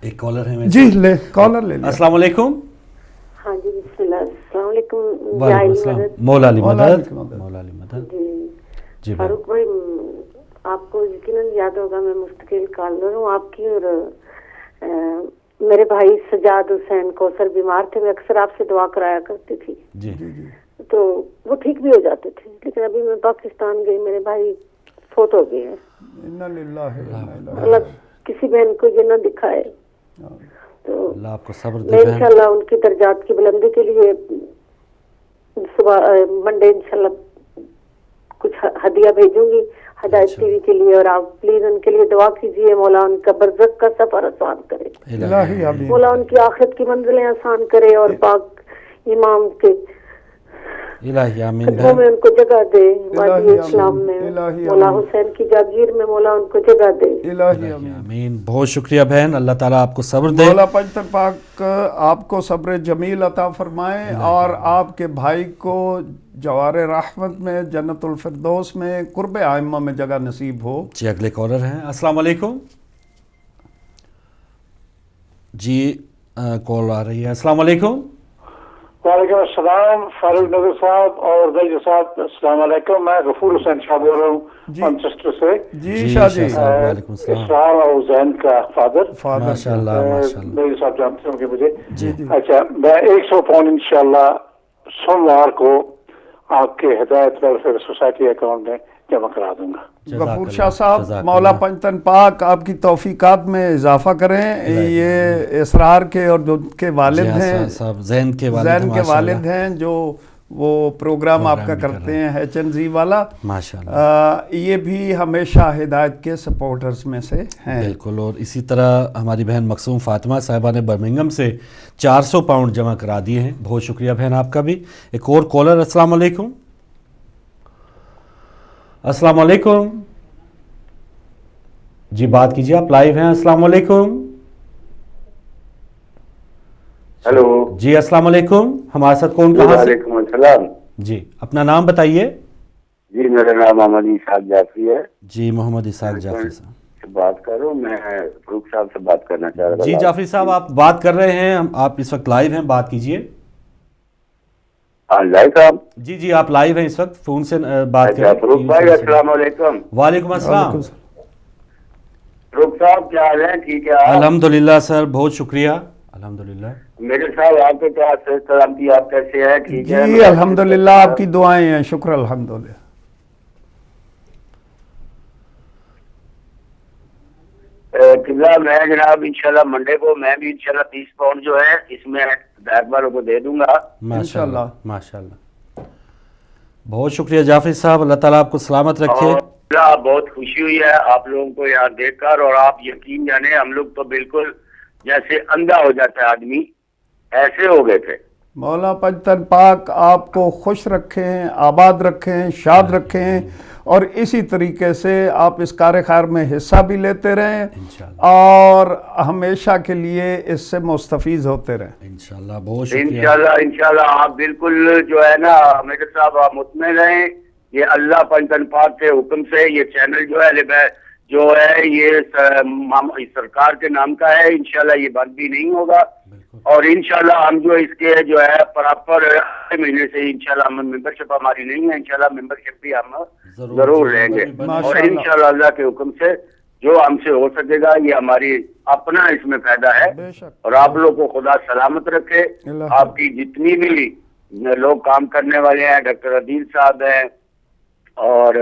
ایک کالر ہے جی لے کالر لے لیں. السلام علیکم. ہاں جی بسم اللہ. السلام علیکم. وعلیکم السلام. مولا علی مدد. مولا علی مدد. جی فاروق بھائی آپ کو یقیناً یاد ہوگا میں مستقل کالر ہوں آپ کی, اور میرے بھائی سجاد حسین کوثر بیمار تھے, میں اکثر آپ سے دعا کرایا کرتی تھی تو وہ ٹھیک بھی ہو جاتے تھے, لیکن ابھی میں پاکستان گئی, میرے بھائی فوت ہو گئے ہیں. اللہ کسی بہن کو یہ نہ دکھائے, تو اللہ آپ کو صبر دے. میں انشاءاللہ ان کی درجات کی بلندی کے لیے صبح منڈے انشاءاللہ کچھ ہدیہ بھیجوں گی ہدایت ٹی وی کے لیے, اور آپ پلیز ان کے لیے دعا کیجیے, مولا ان کا برزخ کا سفر آسان کرے, مولا ان کی آخرت کی منزلیں آسان کرے, اور پاک امام کے خدموں میں ان کو جگہ دے, وادی اسلام میں مولا حسین کی جاگیر میں مولا ان کو جگہ دے. آمین. بہت شکریہ بہن, اللہ تعالیٰ آپ کو صبر دے. مولا پنجتن پاک آپ کو صبر جمیل عطا فرمائے, اور آپ کے بھائی کو جوار رحمت میں جنت الفردوس میں قرب ائمہ میں جگہ نصیب ہو. جی اگلے کالر ہیں. السلام علیکم. جی کال آ رہی ہے. السلام علیکم. وعلیکم السلام فاروق نظر صاحب اور زید صاحب, السلام علیکم. میں غفور حسین شاہ بول رہا ہوں مانچسٹر سے. جی شاہ جی. وعلیکم السلام. اسرار اور زین کا فادر. ماشاءاللہ ماشاءاللہ. میرے صاحب جانتے ہوں گے مجھے. اچھا میں 100 پاؤنڈ انشاءاللہ سوموار کو آپ کے ہدایت ویلفیئر سوسائٹی اکاؤنٹ میں جمع کرا دوں گا. غفور شاہ صاحب مولا پنجتن پاک آپ کی توفیقات میں اضافہ کریں. یہ اسرار کے اور جو کے والد ہیں زین کے والد ہیں جو وہ پروگرام آپ کا کرتے ہیں HNZ والا, یہ بھی ہمیشہ ہدایت کے سپورٹرز میں سے ہیں. بالکل. اور اسی طرح ہماری بہن مقصوم فاطمہ صاحبہ نے برمنگم سے 400 پاؤنڈ جمع کرا دیے ہیں. بہت شکریہ بہن آپ کا بھی. ایک اور کالر. السلام علیکم. السلام علیکم. جی بات کیجیے, آپ لائیو ہیں. السلام علیکم. ہیلو. جی السلام علیکم. ہمارے ساتھ کون کہاں سے؟ وعلیکم السلام. جی اپنا نام بتائیے. جی میرا نام محمد اسحاق جعفری ہے. جی محمد اسحاق جعفری صاحب بات کر رہا ہوں. میں فاروق صاحب سے بات کرنا چاہ رہا تھا. جی جعفری صاحب آپ بات کر رہے ہیں, آپ اس وقت لائیو ہیں, بات کیجیے. لائیو صاحب. جی جی آپ لائیو ہیں اس وقت, فون سے بات کر رہے ہیں. فاروق بھائی السلام علیکم. وعلیکم السلام. فاروق صاحب کیا حال ہے؟ ٹھیک ہے الحمدللہ سر, بہت شکریہ. الحمدللہ. میرے صاحب آپ کے کیا سلامتی, آپ کیسے ہیں؟ ٹھیک ہے جی الحمدللہ, آپ کی دعائیں ہیں, شکر الحمدللہ. قبلہ میں جناب انشاءاللہ منڈے کو میں بھی انشاءاللہ 30 پاؤنڈ جو ہے اس میں ہدایت والوں کو دے دوں گا ماشاءاللہ. ماشاءاللہ بہت شکریہ جعفری صاحب, اللہ تعالیٰ آپ کو سلامت رکھے. بہت خوشی ہوئی ہے آپ لوگوں کو یہاں دیکھ کر, اور آپ یقین جانے ہم لوگ تو بالکل جیسے اندھا ہو جاتا ہے آدمی, ایسے ہو گئے تھے. مولا پنجتن پاک آپ کو خوش رکھیں, آباد رکھیں, شاد رکھیں, اور اسی طریقے سے آپ اس کار خیر میں حصہ بھی لیتے رہیں اور ہمیشہ کے لیے اس سے مستفیض ہوتے رہیں انشاءاللہ. بہت شکریہ. انشاءاللہ آپ بالکل جو ہے نا میرے صاحب آپ مطمئن رہیں, یہ اللہ پنجتن پاک کے حکم سے یہ چینل جو ہے یہ سرکار کے نام کا ہے. انشاءاللہ یہ بند بھی نہیں ہوگا, اور انشاءاللہ ہم جو اس کے جو ہے پراپر مہینے سے انشاءاللہ ممبرشپ ہماری نہیں ہے, انشاءاللہ ممبرشپ بھی ہم ضرور لیں گے, اور انشاءاللہ اللہ کے حکم سے جو ہم سے ہو سکے گا یہ ہماری اپنا اس میں فائدہ ہے. اور آپ لوگ کو خدا سلامت رکھے. آپ کی جتنی بھی لوگ کام کرنے والے ہیں, ڈاکٹر عدیل صاحب ہیں اور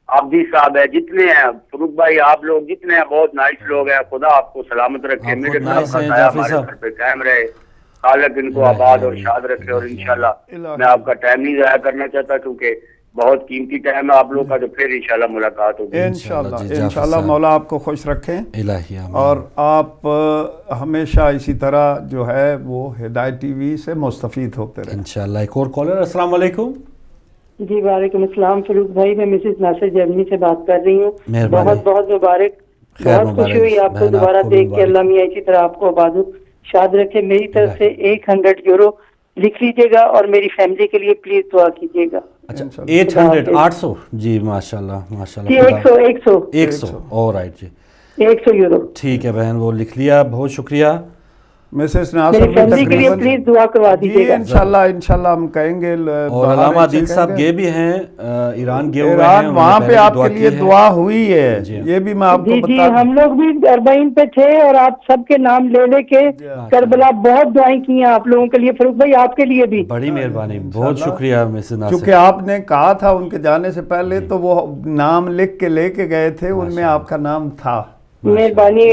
عابدی صاحب ہے, جتنے ہیں فروخ بھائی, آپ لوگ جتنے ہیں بہت نائس لوگ ہیں. خدا آپ کو سلامت رکھے, میرے صاحب کا سایہ ہمارے گھر پہ قائم رہے, خالق ان کو آباد اور شاد رکھے. اور انشاءاللہ میں آپ کا ٹائم نہیں ضائع کرنا چاہتا کیونکہ بہت قیمتی ٹائم ہے آپ لوگ کا, تو پھر انشاءاللہ ملاقات ہوگی. انشاءاللہ مولا آپ کو خوش رکھیں اور آپ ہمیشہ اسی طرح جو ہے وہ ہدایت ٹی وی سے مستفید ہوتے رہیں انشاءاللہ. ایک اور کالر. السلام علیکم. جی وعلیکم السلام فروخ بھائی, میں مسز ناصر جرمنی سے بات کر رہی ہوں. بہت بہت مبارک, بہت خوشی ہوئی آپ کو دوبارہ دیکھ کے. اللہ میاں اسی طرح آپ کو آباد شاد رکھے. میری طرف سے 100 یورو لکھ لیجیے گا اور میری فیملی کے لیے پلیز دعا کیجیے گا. اچھا 800 جی ماشاءاللہ ماشاءاللہ. 100 آلرائٹ جی 100 یورو ٹھیک ہے بہن, وہ لکھ لیا, بہت شکریہ. مسز ناصر پلیز دعا کروا دیجیے گا. انشاءاللہ ہم کہیں گے. اور علامہ عادل صاحب گئے بھی ہیں ایران, گئے ہوئے ہیں, وہاں پہ آپ کے لیے دعا ہوئی ہے, یہ بھی میں آپ کو بتا. جی ہم لوگ بھی اربعین پہ تھے اور آپ سب کے نام لے لے کے کربلا بہت دعائیں کی ہیں آپ لوگوں کے لیے. فروخ بھائی آپ کے لیے بھی بڑی مہربانی, بہت شکریہ مسز ناصر. چونکہ آپ نے کہا تھا ان کے جانے سے پہلے تو وہ نام لکھ کے لے کے گئے تھے, ان میں آپ کا نام تھا. مہربانی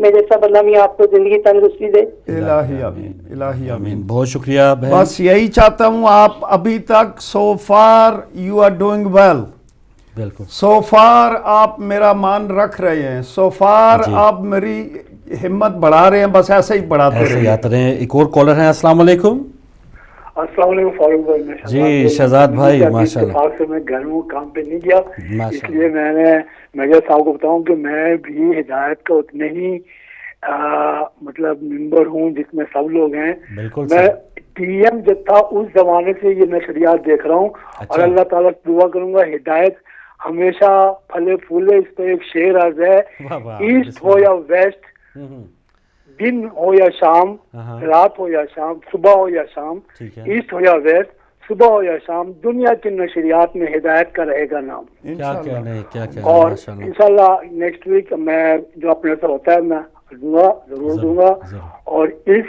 میرے سب اللہ میاں آپ کو زندگی تندرستی دے. الہی آمین, الہی آمین. بہت شکریہ بہن. بس یہی چاہتا ہوں, آپ ابھی تک so far you are doing well, بالکل سو فار آپ میرا مان رکھ رہے ہیں, سو فار آپ میری ہمت بڑھا رہے ہیں, بس ایسے ہی بڑھاتے رہیں. ایک اور کالر ہیں. السلام علیکم. السلام علیکم فاروق بھائی. جی شہزاد بھائی ماشاءاللہ. اتفاق سے میں گھر میں کام پہ نہیں گیا, اس لیے میں نے میجر صاحب کو بتاؤں کہ میں بھی ہدایت کا اتنے ہی مطلب ممبر ہوں جتنے سب لوگ ہیں. میں ٹی ایم جب تھا اس زمانے سے یہ نشریات دیکھ رہا ہوں, اور اللہ تعالیٰ سے دعا کروں گا ہدایت ہمیشہ پھلے پھولے. اس پہ ایک شعر عرض ہے, ایسٹ ہو یا ویسٹ, دن ہو یا شام, رات ہو یا شام, صبح ہو یا شام, ایسٹ ہو یا ویسٹ, صبح ہو یا شام, دنیا کی نشریات میں ہدایت کا رہے گا نام. اور انشاءاللہ نیکسٹ ویک میں جو اپنے سے ہوتا ہے میں دوں گا, ضرور دوں گا. اور اس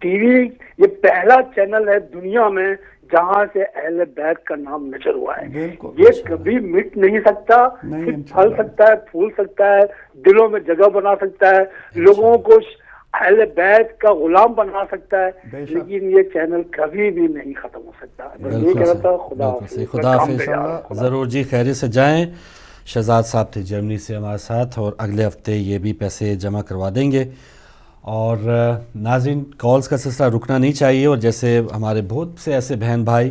ٹی وی یہ پہلا چینل ہے دنیا میں جہاں سے اہل بیت کا نام نشر ہوا ہے. یہ کبھی مٹ نہیں سکتا, صرف پھل سکتا ہے, پھول سکتا ہے, دلوں میں جگہ بنا سکتا ہے, لوگوں کو اہل بیت کا غلام بنا سکتا ہے, لیکن یہ چینل کبھی بھی نہیں ختم ہو سکتا. یہ کہتا خدا حافظ. ضرور جی, خیریت سے جائیں. شہزاد صاحب تھے جرمنی سے ہمارے ساتھ, اور اگلے ہفتے یہ بھی پیسے جمع کروا دیں گے. اور ناظرین, کالز کا سلسلہ رکنا نہیں چاہیے, اور جیسے ہمارے بہت سے ایسے بہن بھائی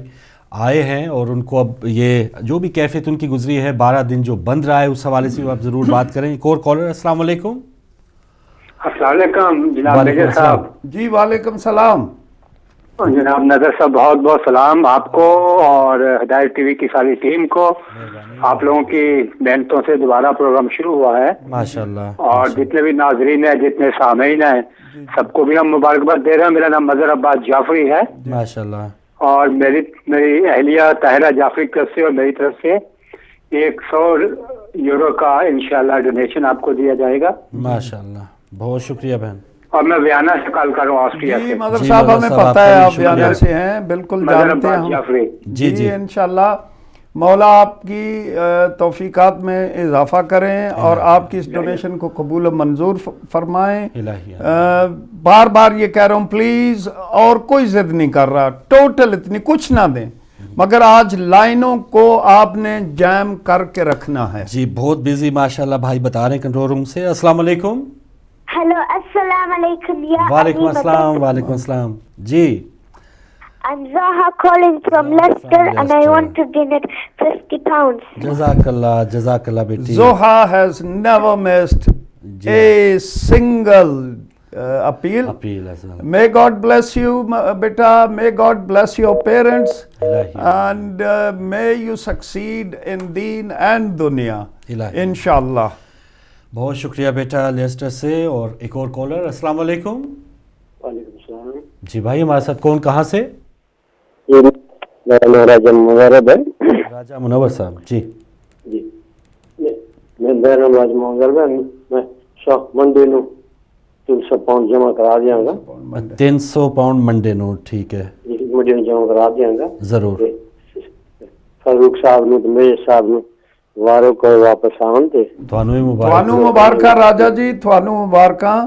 آئے ہیں اور ان کو اب یہ جو بھی کیفیت ان کی گزری ہے 12 دن جو بند رہا ہے, اس حوالے سے آپ ضرور بات کریں. ایک اور کالر. السلام علیکم. السلام علیکم جناب نذر صاحب. جی وعلیکم السلام. جناب نذر صاحب بہت بہت سلام آپ کو اور ہدایت ٹی وی کی ساری ٹیم کو. آپ لوگوں کی محنتوں سے دوبارہ پروگرام شروع ہوا ہے ماشاءاللہ, اور جتنے بھی ناظرین ہیں, جتنے سامعین ہیں, سب کو بھی ہم مبارکباد دے رہے ہیں. میرا نام مظہر عباس جعفری ہے ماشاءاللہ, اور میری اہلیہ طاہرہ جعفری کی طرف سے اور میری طرف سے 100 یورو کا انشاءاللہ ڈونیشن آپ کو دیا جائے گا. ماشاءاللہ, بہت شکریہ بہن. اور میں ویانا سے کال کر رہا ہوں, آسٹریا سے. جی مظہر صاحب ہمیں پتہ ہے آپ ویانا سے ہیں, بالکل جانتے ہیں. جی انشاءاللہ مولا آپ کی توفیقات میں اضافہ کریں اور آپ کی اس ڈونیشن کو قبول و منظور فرمائیں. بار بار یہ کہہ رہا ہوں پلیز, اور کوئی ضد نہیں کر رہا, ٹوٹل اتنی کچھ نہ دیں, مگر آج لائنوں کو آپ نے جیم کر کے رکھنا ہے. جی بہت بیزی ماشاءاللہ بھائی بتا رہے ہیں کنٹرول روم سے. السلام علیکم. ہیلو السلام علیکم. وعلیکم السلام. وعلیکم السلام. جی I'm Zaha calling from Leicester and I want to donate 50 pounds. Jazakallah بیٹی. Zoha has never missed a single appeal. May God bless you beta, may God bless your parents and may you succeed in deen and dunya inshallah. بہت شکریہ بیٹا Leicester سے. اور ایک اور collar. السلام علیکم. وعلیکم السلام. جی بھائی ہمارے ساتھ کون, کہاں سے؟ راجہ منور ہے. راجہ منور صاحب. جی جی میں میرا نام راجہ منور ہے. میں شوق منڈے نو 300 پاؤنڈ جمع کرا دیا گا. 300 پاؤنڈ منڈے نو, ٹھیک ہے, منڈے نو جمع کرا دیا گا ضرور. فاروق صاحب نو, میرے صاحب نو वारों को वापस आवन ते ਤੁਹਾਨੂੰ ਮੁਬਾਰਕਾਂ ਰਾਜਾ ਜੀ, ਤੁਹਾਨੂੰ ਮੁਬਾਰਕਾਂ।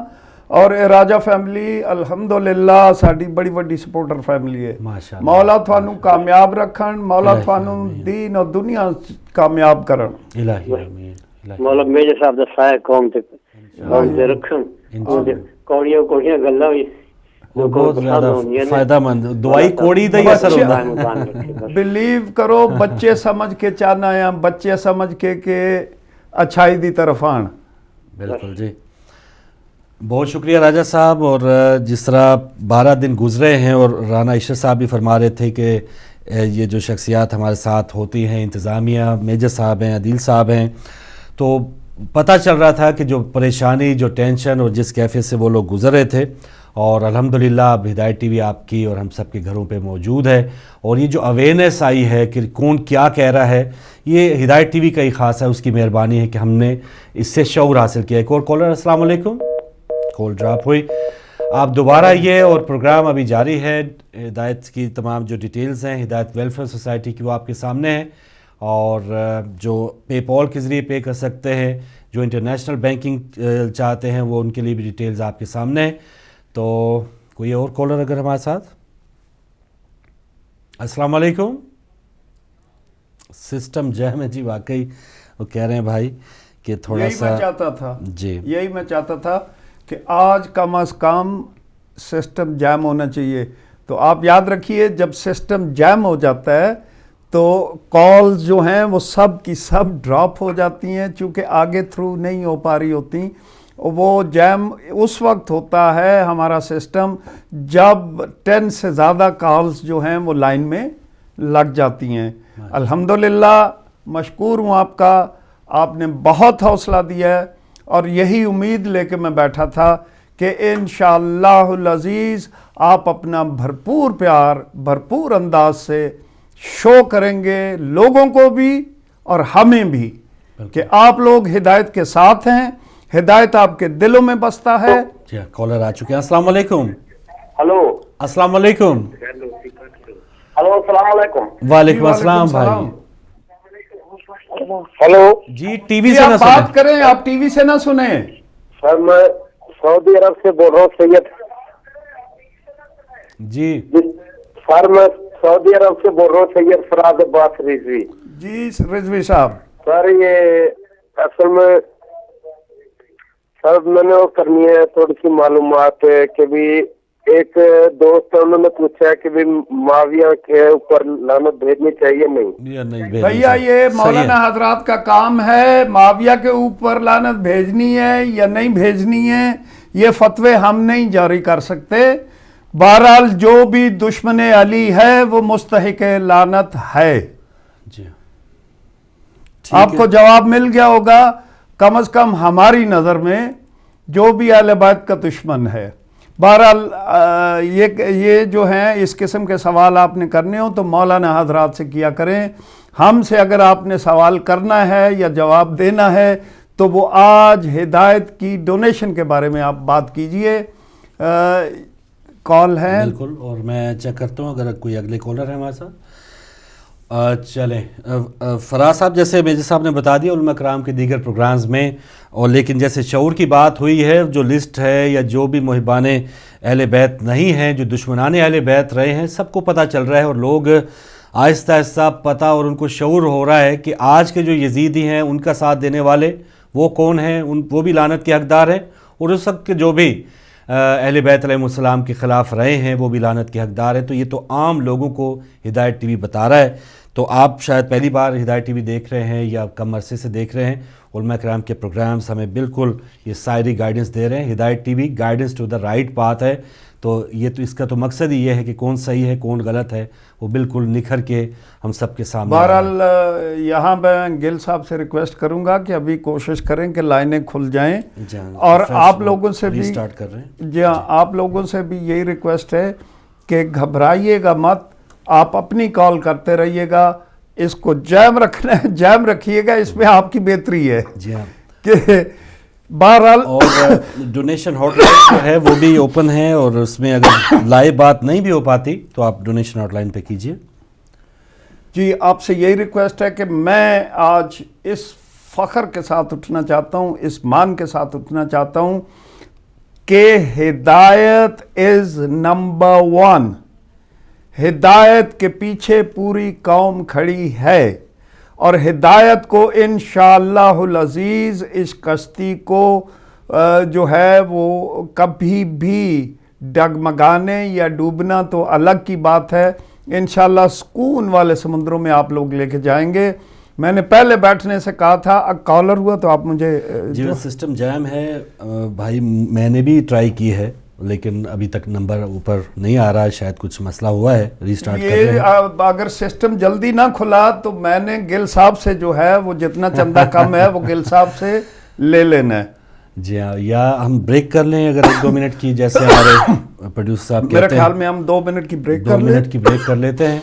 और राजा फैमिली अल्हम्दुलिल्लाह साड़ी बड़ी बड़ी सपोर्टर फैमिली है। मौला थानू कामयाब रखन, मौला थानू दीन और दुनिया कामयाब करन। मौला मेरे साहब दा साया कौम ते रखन, कोड़ियां कोड़ियां गल्लां भी बहुत ज्यादा फायदामंद दुआई कोड़ी दा ही असर होता है। बिलीव करो, बच्चे समझ के चाहना है, बच्चे समझ के अच्छाई दी तरफ आन। बिल्कुल जी, बहुत शुक्रिया राजा साहब। और जिस तरह 12 दिन गुजरे हैं और राना इशरत साहब भी फरमा रहे थे कि ये जो शख्सियात हमारे साथ होती हैं, इंतज़ामिया मेजर साहब हैं, अदील साहब हैं, तो पता चल रहा था कि जो परेशानी, जो टेंशन और जिस कैफियत से वो लोग गुजर रहे थे। और अल्हम्दुलिल्लाह अब हिदायत टीवी आपकी और हम सब के घरों पे मौजूद है। और ये जो अवेयरनेस आई है कि कौन क्या कह रहा है, ये हिदायत टीवी का ही ख़ास है, उसकी मेहरबानी है कि हमने इससे शऊर हासिल किया। एक और कॉलर, अस्सलाम वालेकुम। कॉल ड्रॉप हुई, आप दोबारा आइए और प्रोग्राम अभी जारी है। हिदायत की तमाम जो डिटेल्स हैं हिदायत वेलफेयर सोसाइटी की वो आपके सामने है। और जो पेपॉल के ज़रिए पे कर सकते हैं, जो इंटरनेशनल बैंकिंग चाहते हैं, वो उनके लिए भी डिटेल्स आपके सामने है। तो कोई और कॉलर अगर हमारे साथ। अस्सलाम वालेकुम। सिस्टम जैम है जी, वाकई वो कह रहे हैं भाई कि थोड़ा सा मैं चाहता था जी, यही मैं चाहता था कि आज कम अज़ कम सिस्टम जैम होना चाहिए। तो आप याद रखिए, जब सिस्टम जैम हो जाता है तो कॉल्स जो हैं वो सब की सब ड्रॉप हो जाती हैं, चूँकि आगे थ्रू नहीं हो पा रही होती। वो जैम उस वक्त होता है हमारा सिस्टम जब 10 से ज़्यादा कॉल्स जो हैं वो लाइन में लग जाती हैं। अल्हम्दुलिल्लाह मशकूर हूँ आपका, आपने बहुत हौसला दिया है। और यही उम्मीद लेके मैं बैठा था कि इंशाअल्लाहुल अज़ीज़ आप अपना भरपूर प्यार, भरपूर अंदाज से शो करेंगे लोगों को भी और हमें भी कि आप लोग हिदायत के साथ हैं, हिदायत आपके दिलों में बसता है। जी, कॉलर आ चुके हैं। अस्सलाम वालेकुम। हेलो, अस्सलाम वालेकुम। हेलो, अस्सलाम वालेकुम। वालेकुम अस्सलाम भाई। हेलो जी, टीवी से ना बात करें, आप टीवी से ना सुने। सर मैं सऊदी अरब से बोल रहा हूँ, सैयद जी। सर मैं सऊदी अरब से बोल रहा हूँ, सैयद फराद अब्बास रिजवी। जी रिजवी साहब। सर ये असल में सर मैंने वो करनी है थोड़ी सी मालूमात कि भी एक दोस्त है, उन्होंने पूछा कि भी माविया के ऊपर लानत भेजनी चाहिए नहीं। भैया ये मौलाना हजरात का काम है, माविया के ऊपर लानत भेजनी है या नहीं भेजनी है, ये फतवे हम नहीं जारी कर सकते। बहरहाल जो भी दुश्मन अली है वो मुस्तहिक लानत है। जी, आपको जवाब मिल गया होगा। कम अज कम हमारी नज़र में जो भी अहले बैत का दुश्मन है। बहरहाल ये जो हैं इस किस्म के सवाल आपने करने हो तो मौलाना हजरात से किया करें। हमसे अगर आपने सवाल करना है या जवाब देना है तो वो आज हिदायत की डोनेशन के बारे में आप बात कीजिए। कॉल है बिल्कुल, और मैं चेक करता हूँ अगर कोई अगले कॉलर है हमारे साथ। चलें, फराज साहब जैसे मेजर साहब ने बता दिया उलमा कराम के दीगर प्रोग्राम्स में। और लेकिन जैसे शऊर की बात हुई है, जो लिस्ट है या जो भी मुहिबाने अहले बैत नहीं हैं, जो दुश्मनाने अहले बैत रहे हैं, सबको पता चल रहा है। और लोग आहिस्ता आहिस्ता पता और उनको शऊर हो रहा है कि आज के जो यजीदी हैं उनका साथ देने वाले वो कौन हैं, वो भी लानत के हकदार हैं। और उस वक्त के जो भी अहले बैत अलैहिस्सलाम के ख़िलाफ़ रहे हैं वो भी लानत के हकदार हैं। तो ये तो आम लोगों को हिदायत टीवी बता रहा है। तो आप शायद पहली बार हिदायत टीवी देख रहे हैं या कम अरसे से देख रहे हैं, उलमा कराम के प्रोग्राम्स हमें बिल्कुल ये सारी गाइडेंस दे रहे हैं। Hidayat TV guidance to the right path है। तो ये तो इसका तो मकसद ही ये है कि कौन सही है कौन गलत है वो बिल्कुल निखर के हम सब के सामने। बहरहाल यहाँ मैं गिल साहब से रिक्वेस्ट करूँगा कि अभी कोशिश करें कि लाइनें खुल जाएं। और आप लोगों से भी स्टार्ट कर रहे हैं। जी हाँ, आप लोगों से भी यही रिक्वेस्ट है कि घबराइएगा मत, आप अपनी कॉल करते रहिएगा। इसको जैम रखना है, जैम रखिएगा, इसमें आपकी बेहतरी है। जी हाँ, कि बहरहाल और डोनेशन हॉटलाइन जो है वो भी ओपन है। और उसमें अगर लाइव बात नहीं भी हो पाती तो आप डोनेशन हॉटलाइन पे कीजिए। जी आपसे यही रिक्वेस्ट है कि मैं आज इस फ़ख्र के साथ उठना चाहता हूँ, इस मान के साथ उठना चाहता हूँ कि हिदायत इज़ नंबर 1। हिदायत के पीछे पूरी कौम खड़ी है और हिदायत को इंशाअल्लाहुल अज़ीज़ इस कश्ती को जो है वो कभी भी डगमगाने या डूबना तो अलग की बात है, इंशाअल्लाह सुकून वाले समुद्रों में आप लोग लेके जाएंगे। मैंने पहले बैठने से कहा था, अब कॉलर हुआ तो आप मुझे जी वो सिस्टम जैम है भाई, मैंने भी ट्राई की है लेकिन अभी तक नंबर ऊपर नहीं आ रहा है, शायद कुछ मसला हुआ है, रीस्टार्ट कर रहे हैं। अगर सिस्टम जल्दी ना खुला तो मैंने गिल साहब से जो है वो जितना चंदा कम है वो गिल साहब से ले लेना है। जी हाँ, या हम ब्रेक कर लें अगर 1-2 मिनट की, जैसे हमारे प्रोड्यूसर साहब कहते हैं। मेरे ख्याल में हम 2 मिनट की ब्रेक 2 मिनट की ब्रेक कर लेते हैं।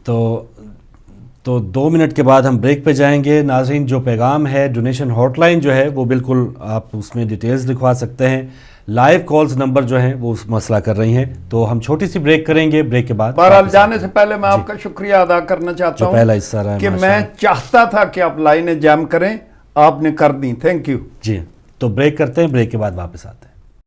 तो 2 मिनट के बाद हम ब्रेक पे जाएंगे। नाज़रीन, जो पैगाम है डोनेशन हॉटलाइन जो है वो बिल्कुल आप उसमें डिटेल्स लिखवा सकते हैं, लाइव कॉल्स नंबर जो हैं वो उस मसला कर रही हैं। तो हम छोटी सी ब्रेक करेंगे, ब्रेक के बाद बहरहाल जाने से पहले मैं आपका शुक्रिया अदा करना चाहता हूँ पहला हिस्सा रहा है कि मैं चाहता था कि आप लाइनें जैम करें, आपने कर दी, थैंक यू। जी तो ब्रेक करते हैं, ब्रेक के बाद वापस आते हैं।